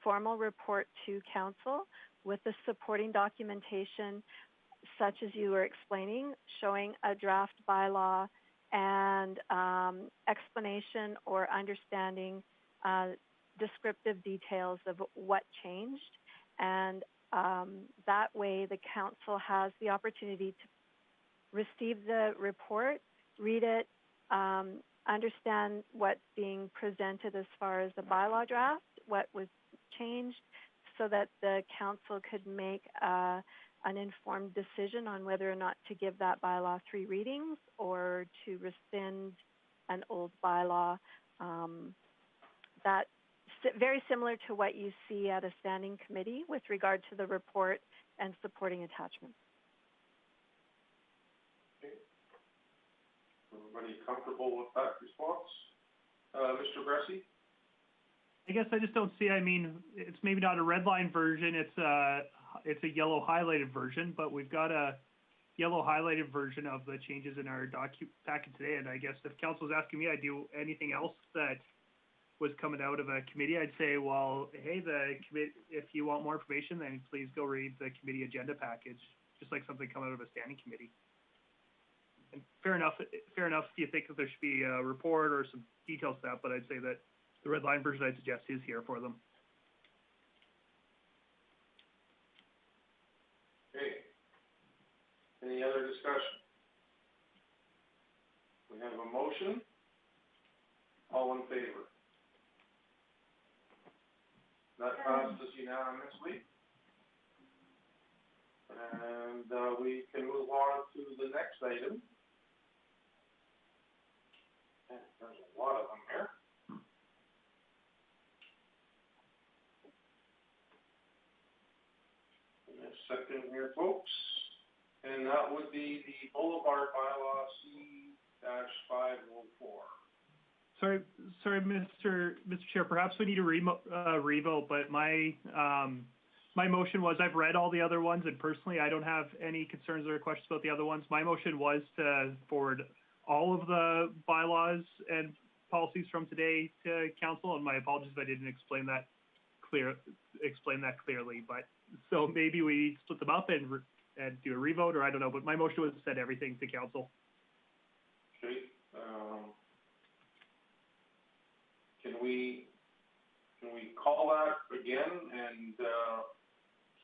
formal report to council with the supporting documentation such as you were explaining, showing a draft bylaw and explanation or understanding descriptive details of what changed, and that way the council has the opportunity to receive the report, read it, understand what's being presented as far as the bylaw draft, what was changed, so that the council could make an informed decision on whether or not to give that bylaw 3 readings or to rescind an old bylaw. That's very similar to what you see at a standing committee with regard to the report and supporting attachments. Okay. Everybody comfortable with that response? Mr. Bressie? I guess I just don't see, I mean, it's maybe not a red line version, it's a yellow highlighted version, but we've got a yellow highlighted version of the changes in our packet today, and I guess if council's asking me, I'd do anything else that was coming out of a committee, I'd say, well, hey, if you want more information, then please go read the committee agenda package, just like something coming out of a standing committee. And fair enough if you think that there should be a report or some details to that, but I'd say that the red line version I'd suggest is here for them. Okay. Any other discussion? We have a motion. All in favor? That passes unanimously. And we can move on to the next item. There's a lot of them here. Give me a second here, folks. And that would be the Boulevard Bylaw C-504. Sorry, Mr. Chair, perhaps we need to revote, but my motion was, I've read all the other ones, and personally, I don't have any concerns or questions about the other ones. My motion was to forward all of the bylaws and policies from today to council, and my apologies if I didn't explain that clearly, but so maybe we split them up and do a revote, or I don't know, but my motion was to send everything to council. Okay. Can we call that again and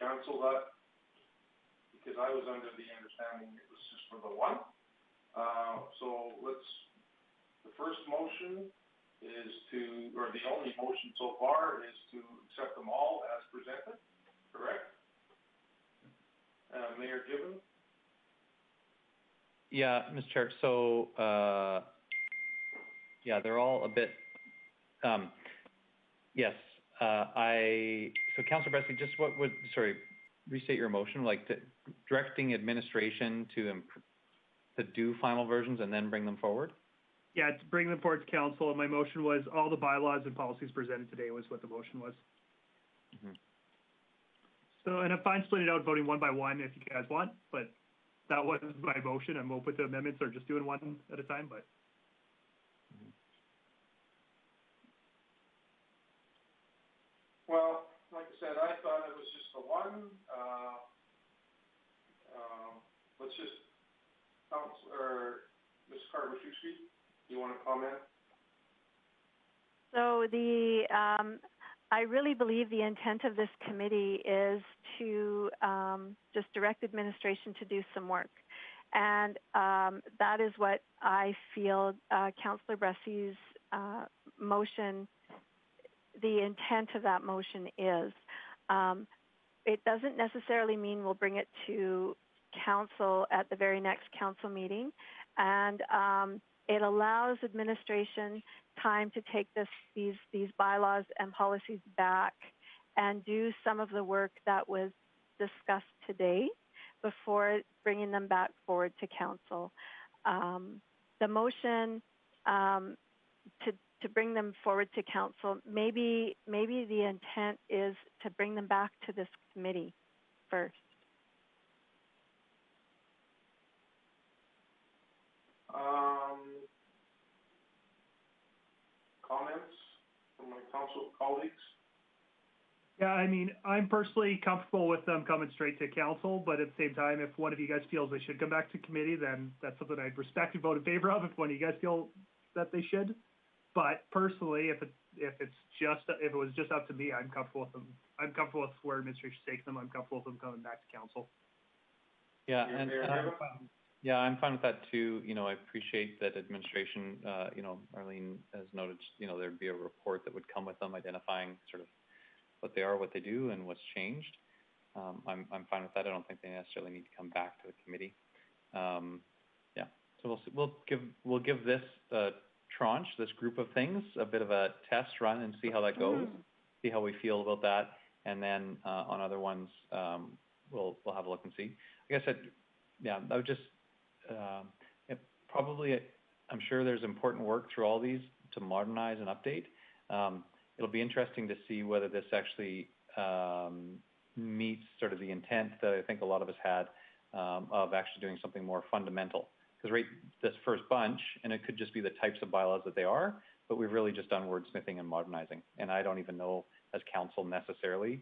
cancel that? Because I was under the understanding it was just for the one. So the first motion is or the only motion so far is to accept them all as presented, correct? Mayor Gibbon? Yeah, Mr. Chair, so, yeah, they're all a bit, yes, so Councilor Bressie, just restate your motion, like directing administration to do final versions and then bring them forward? Yeah, to bring them forward to council, and my motion was all the bylaws and policies presented today was what the motion was. Mm-hmm. So, and I'm fine splitting it out, voting one by one if you guys want, but that was my motion. I'm open to amendments or just doing one at a time, but. Well, like I said, I thought it was just the one, let's just, Ms. Carver-Tucci, you want to comment? So I really believe the intent of this committee is to just direct administration to do some work. And that is what I feel Councillor Bressy's motion, the intent of that motion is. It doesn't necessarily mean we'll bring it to council at the very next council meeting. And it allows administration time to take these bylaws and policies back and do some of the work that was discussed today before bringing them back forward to council. The motion to bring them forward to council, maybe the intent is to bring them back to this committee first. Comments from my council colleagues? Yeah, I mean, I'm personally comfortable with them coming straight to council, but at the same time, if one of you guys feels they should come back to committee, then that's something I'd respect and vote in favor of if one of you guys feel that they should. But personally, if it was just up to me, I'm comfortable with them. I'm comfortable with where administration's taking them. I'm comfortable with them coming back to council. Yeah, and I'm fine with that too. You know, I appreciate that administration, you know, Arlene has noted, you know, there'd be a report that would come with them identifying sort of what they are, what they do, and what's changed. I'm fine with that. I don't think they necessarily need to come back to the committee. Yeah, so we'll give this tranche, this group of things, a bit of a test run and see how that goes. See how we feel about that, and then on other ones, we'll have a look and see. Like I said, yeah, I would just probably, I'm sure there's important work through all these to modernize and update. It'll be interesting to see whether this actually meets sort of the intent that I think a lot of us had of actually doing something more fundamental. Because right, this first bunch, and it could just be the types of bylaws that they are, but we've really just done wordsmithing and modernizing. And I don't even know as council necessarily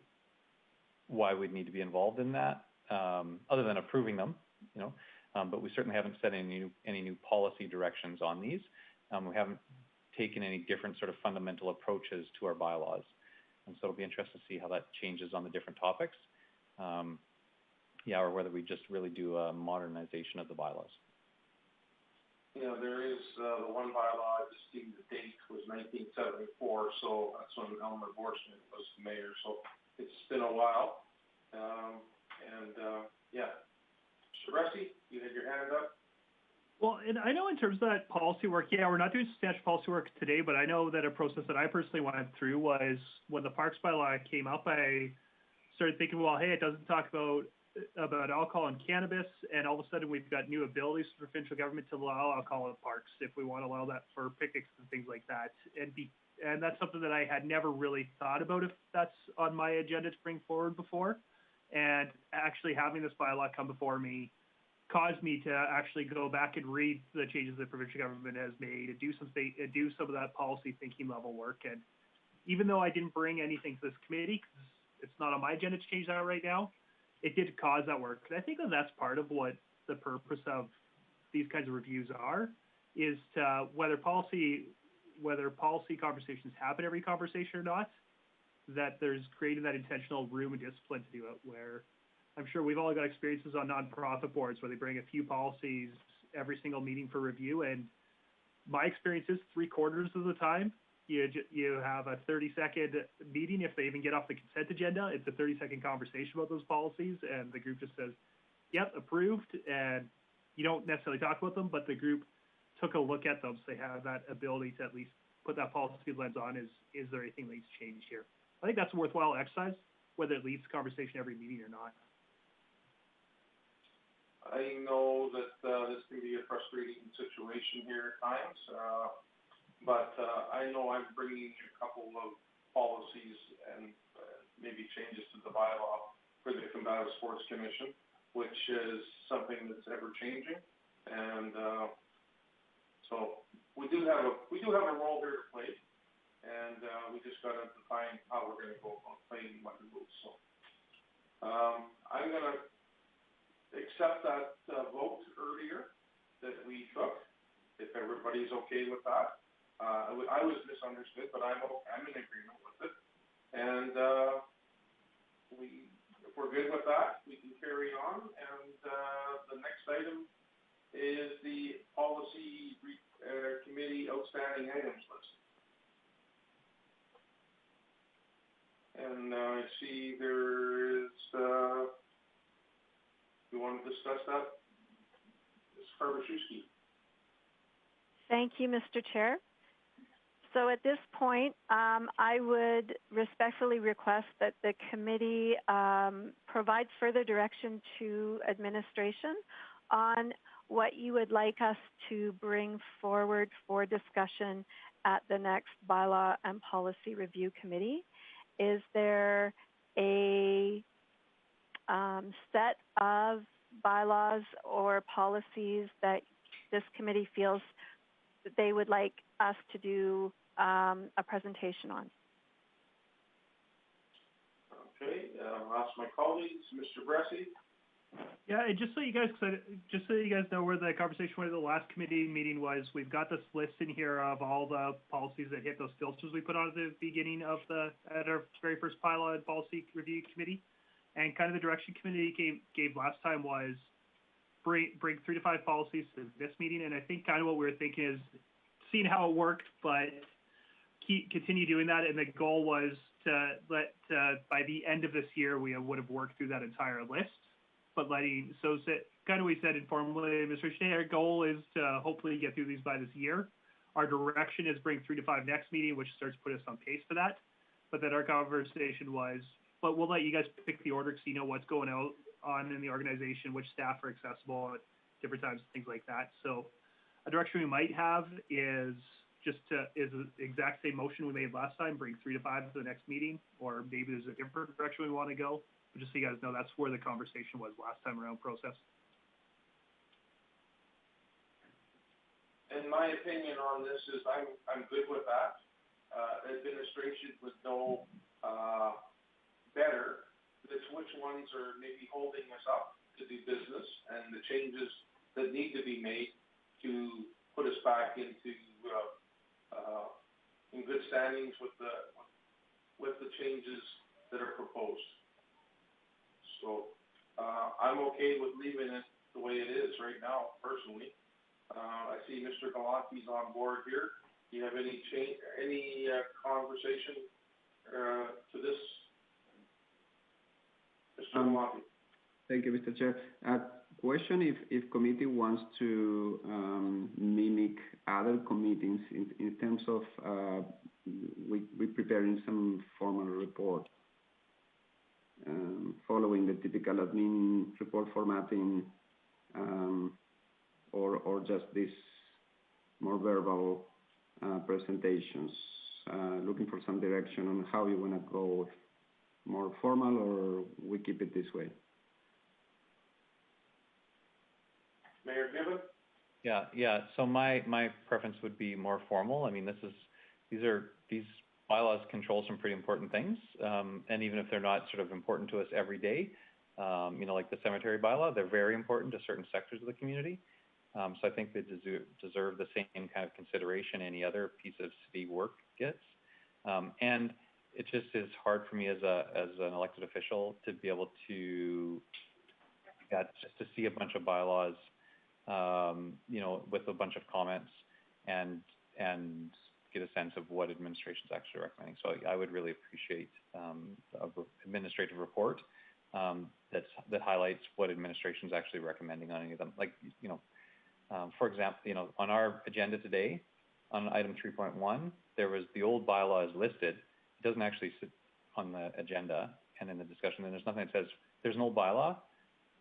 why we'd need to be involved in that, other than approving them, you know. But we certainly haven't set any new policy directions on these. We haven't taken any different sort of fundamental approaches to our bylaws. And so it'll be interesting to see how that changes on the different topics. Yeah, or whether we just really do a modernization of the bylaws. You know, there is the one bylaw, I just seen the date was 1974, so that's when Elmer Borsman was the mayor, so it's been a while. Yeah. Mr. Bressy, you had your hand up? Well, and I know in terms of that policy work, yeah, we're not doing substantial policy work today, but I know that a process that I personally went through was when the Parks bylaw came up, I started thinking, well, hey, it doesn't talk about alcohol and cannabis, and all of a sudden we've got new abilities for provincial government to allow alcohol in parks if we want to allow that for picnics and things like that. And that's something that I had never really thought about if that's on my agenda to bring forward before. And actually having this bylaw come before me caused me to actually go back and read the changes that provincial government has made and do some of that policy thinking level work. And even though I didn't bring anything to this committee, because it's not on my agenda to change that right now, it did cause that work. And I think that that's part of what the purpose of these kinds of reviews are, is to whether policy conversations happen every conversation or not, that there's creating that intentional room and discipline to do it, where I'm sure we've all got experiences on nonprofit boards where they bring a few policies every single meeting for review. And my experience is 3/4 of the time, you have a 30-second meeting. If they even get off the consent agenda, it's a 30-second conversation about those policies, and the group just says, yep, approved, and you don't necessarily talk about them, but the group took a look at them, so they have that ability to at least put that policy lens on, is there anything that needs to change here? I think that's a worthwhile exercise, whether it leads to conversation every meeting or not. I know that, this can be a frustrating situation here at times, but, I know I'm bringing a couple of policies and, maybe changes to the bylaw for the Combative Sports Commission, which is something that's ever changing. And, so we do have a role here to play, and, we just gotta define how we're gonna go about playing by the rules, so. I'm gonna accept that, vote earlier that we took, if everybody's okay with that. I was misunderstood, but I'm in agreement with it. And, if we're good with that, we can carry on, and, the next item is the policy committee outstanding items list. And, I see there is, you want to discuss that? Ms. Karbaczewski. Thank you, Mr. Chair. So at this point, I would respectfully request that the committee provide further direction to administration on what you would like us to bring forward for discussion at the next Bylaw and Policy Review Committee. Is there a set of bylaws or policies that this committee feels that they would like us to do a presentation on? Okay, I'll ask my colleagues, Mr. Bressie. Yeah, and just so you guys know where the conversation with the last committee meeting was, we've got this list in here of all the policies that hit those filters we put on at the beginning of at our very first Bylaw and Policy Review Committee. And kind of the direction committee gave last time was bring 3 to 5 policies to this meeting. And I think kind of what we were thinking is seeing how it worked, but continue doing that. And the goal was to by the end of this year, we would have worked through that entire list. But kind of we said informally, Mr. Shea, our goal is to hopefully get through these by this year. Our direction is bring 3 to 5 next meeting, which starts to put us on pace for that. But then our conversation was, but we'll let you guys pick the order so you know what's going on in the organization, which staff are accessible at different times, things like that. So a direction we might have is the exact same motion we made last time, bring 3 to 5 to the next meeting, or maybe there's a different direction we want to go. But just so you guys know, that's where the conversation was last time around process. In my opinion on this is I'm good with that. Administration would know, better which ones are maybe holding us up to do business and the changes that need to be made to put us back into in good standings with the changes that are proposed. So I'm okay with leaving it the way it is right now, personally. I see Mr. Galante's on board here. Do you have any conversation to this? Mr. Galante. Thank you, Mr. Chair. Question if committee wants to mimic other committees in terms of we preparing some formal report following the typical admin report formatting or just this more verbal presentations, looking for some direction on how you want to go, more formal or we keep it this way? Mayor Gibbon? Yeah. So my preference would be more formal. I mean, these bylaws control some pretty important things, and even if they're not sort of important to us every day, like the cemetery bylaw, they're very important to certain sectors of the community. So I think they deserve the same kind of consideration any other piece of city work gets. And it just is hard for me as an elected official to be able to just to see a bunch of bylaws, with a bunch of comments and get a sense of what administration's actually recommending. So I would really appreciate an administrative report that highlights what administration's actually recommending on any of them. Like, for example, on our agenda today, on item 3.1, there was the old bylaw is listed. It doesn't actually sit on the agenda and in the discussion. And there's nothing that says there's an old bylaw.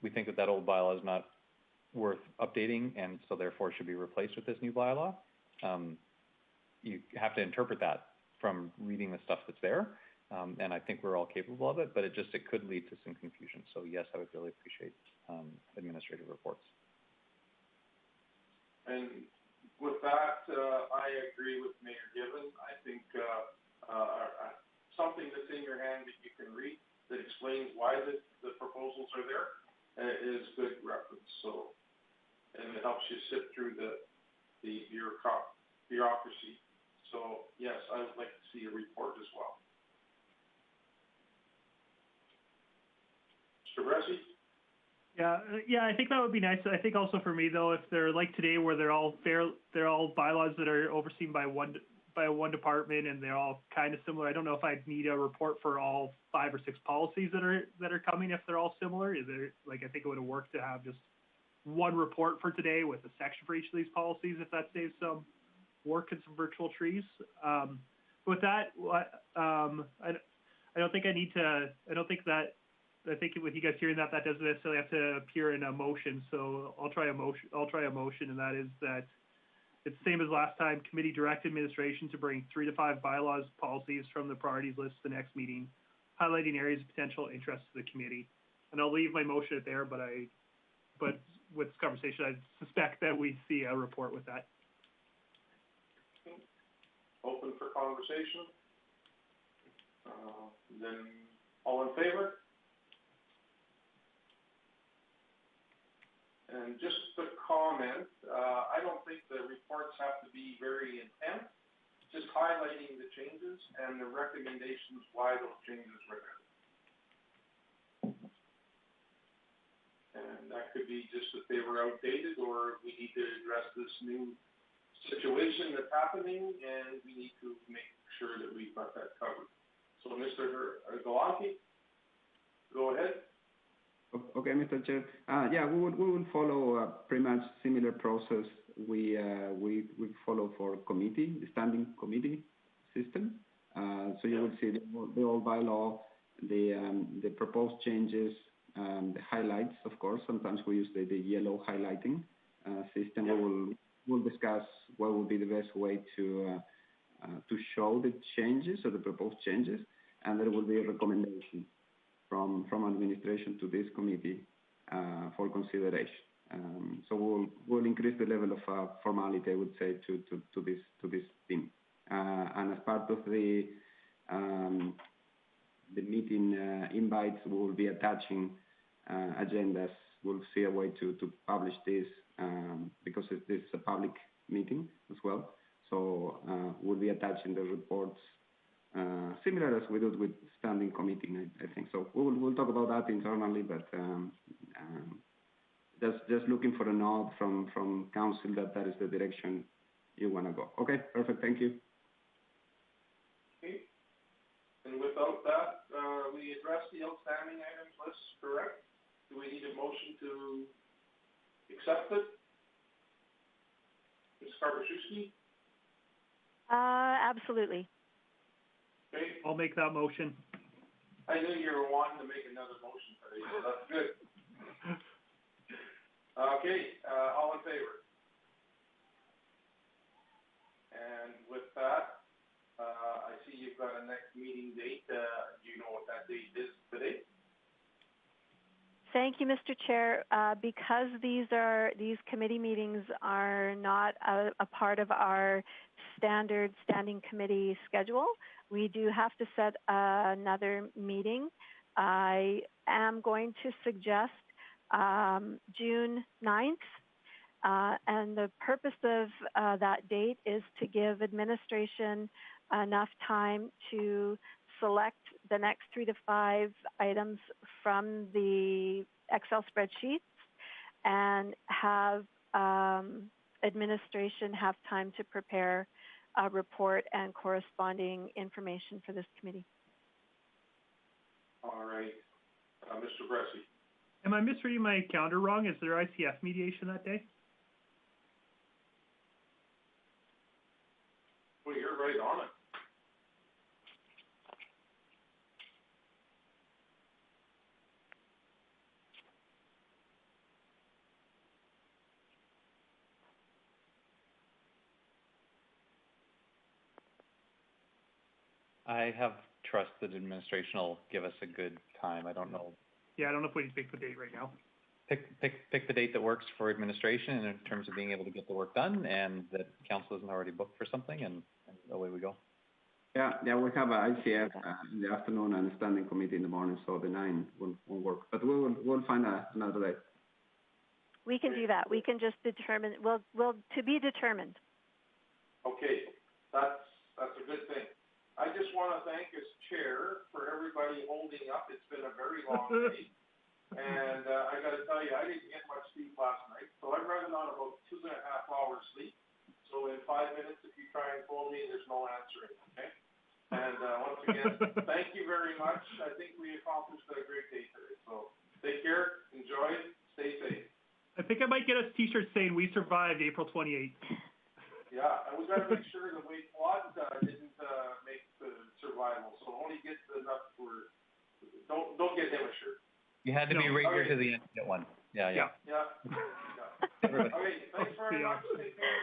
We think that old bylaw is not worth updating and so therefore should be replaced with this new bylaw, you have to interpret that from reading the stuff that's there. And I think we're all capable of it, but it could lead to some confusion. So yes, I would really appreciate administrative reports. And with that, I agree with Mayor Gibbon. I think something that's in your hand that you can read that explains why the proposals are there is good reference. So, and it helps you sift through the bureaucracy. So yes, I would like to see a report as well. Mr. Bresci? Yeah, I think that would be nice. I think also for me though, if they're like today where they're all bylaws that are overseen by one department and they're all kind of similar. I don't know if I'd need a report for all 5 or 6 policies that are coming if they're all similar. I think it would have worked to have just one report for today with a section for each of these policies if that saves some work and some virtual trees. With that, I don't think I need to. I think with you guys hearing that doesn't necessarily have to appear in a motion. So I'll try a motion, and that is that it's the same as last time. Committee direct administration to bring 3 to 5 bylaws policies from the priorities list to the next meeting, highlighting areas of potential interest to the committee. And I'll leave my motion at there, but with this conversation, I suspect that we see a report with that. Open for conversation. Then all in favor? And just a comment, I don't think the reports have to be very intense, just highlighting the changes and the recommendations why those changes were there. And that could be just that they were outdated, or we need to address this new situation that's happening, and we need to make sure that we've got that covered. So Mr. Galante, go ahead. Okay, Mr. Chair. Yeah, we will follow a pretty much similar process we follow for committee, the standing committee system. So you will see the old bylaw, the proposed changes, the highlights, of course. Sometimes we use the yellow highlighting system. Yeah. We'll discuss what would be the best way to show the changes or the proposed changes, and there will be a recommendation from administration to this committee for consideration. So we'll increase the level of formality, I would say, to this team. And as part of the meeting invites, we will be attaching agendas. We'll see a way to publish this because this is a public meeting as well. So we'll be attaching the reports similar as we did with standing committee, I think. So we'll talk about that internally, but just looking for a nod from council that is the direction you want to go. Okay, perfect. Thank you. Okay. And without that, we addressed the outstanding items list, correct? Do we need a motion to accept it? Ms. Karpaszewski? Absolutely. Okay. I'll make that motion. I knew you were wanting to make another motion today, so that's good. Okay, all in favor? And with that, I see you've got a next meeting date. Do you know what that date is today? Thank you, Mr. Chair. Because these committee meetings are not a part of our standard standing committee schedule, we do have to set another meeting. I am going to suggest June 9th. And the purpose of that date is to give administration enough time to select the next 3 to 5 items from the Excel spreadsheets and have administration have time to prepare a report and corresponding information for this committee. All right. Mr. Bresci. Am I misreading my calendar wrong? Is there ICF mediation that day? Well, you're right on it. I have trust that administration will give us a good time. I don't know. Yeah, I don't know if we can pick the date right now. Pick the date that works for administration in terms of being able to get the work done, and that council isn't already booked for something, and away we go. Yeah, we have a ICF in the afternoon and a standing committee in the morning, so the 9 won't work. But we'll find another day. We can do that. We can just determine, we'll to be determined. Okay, that's a good thing. I just want to thank as chair for everybody holding up. It's been a very long day. And I got to tell you, I didn't get much sleep last night, so I'm running on about 2.5 hours sleep. So in 5 minutes, if you try and phone me, there's no answering, okay? And once again, thank you very much. I think we accomplished a great day today. So take care, enjoy, stay safe. I think I might get us t-shirts saying we survived April 28th. Yeah, and we got to make sure the Wade Quad didn't make the survival. So only get enough for, don't get him a shirt. You had to be right here to the end to get one. Yeah. Okay, thanks very much. Take care.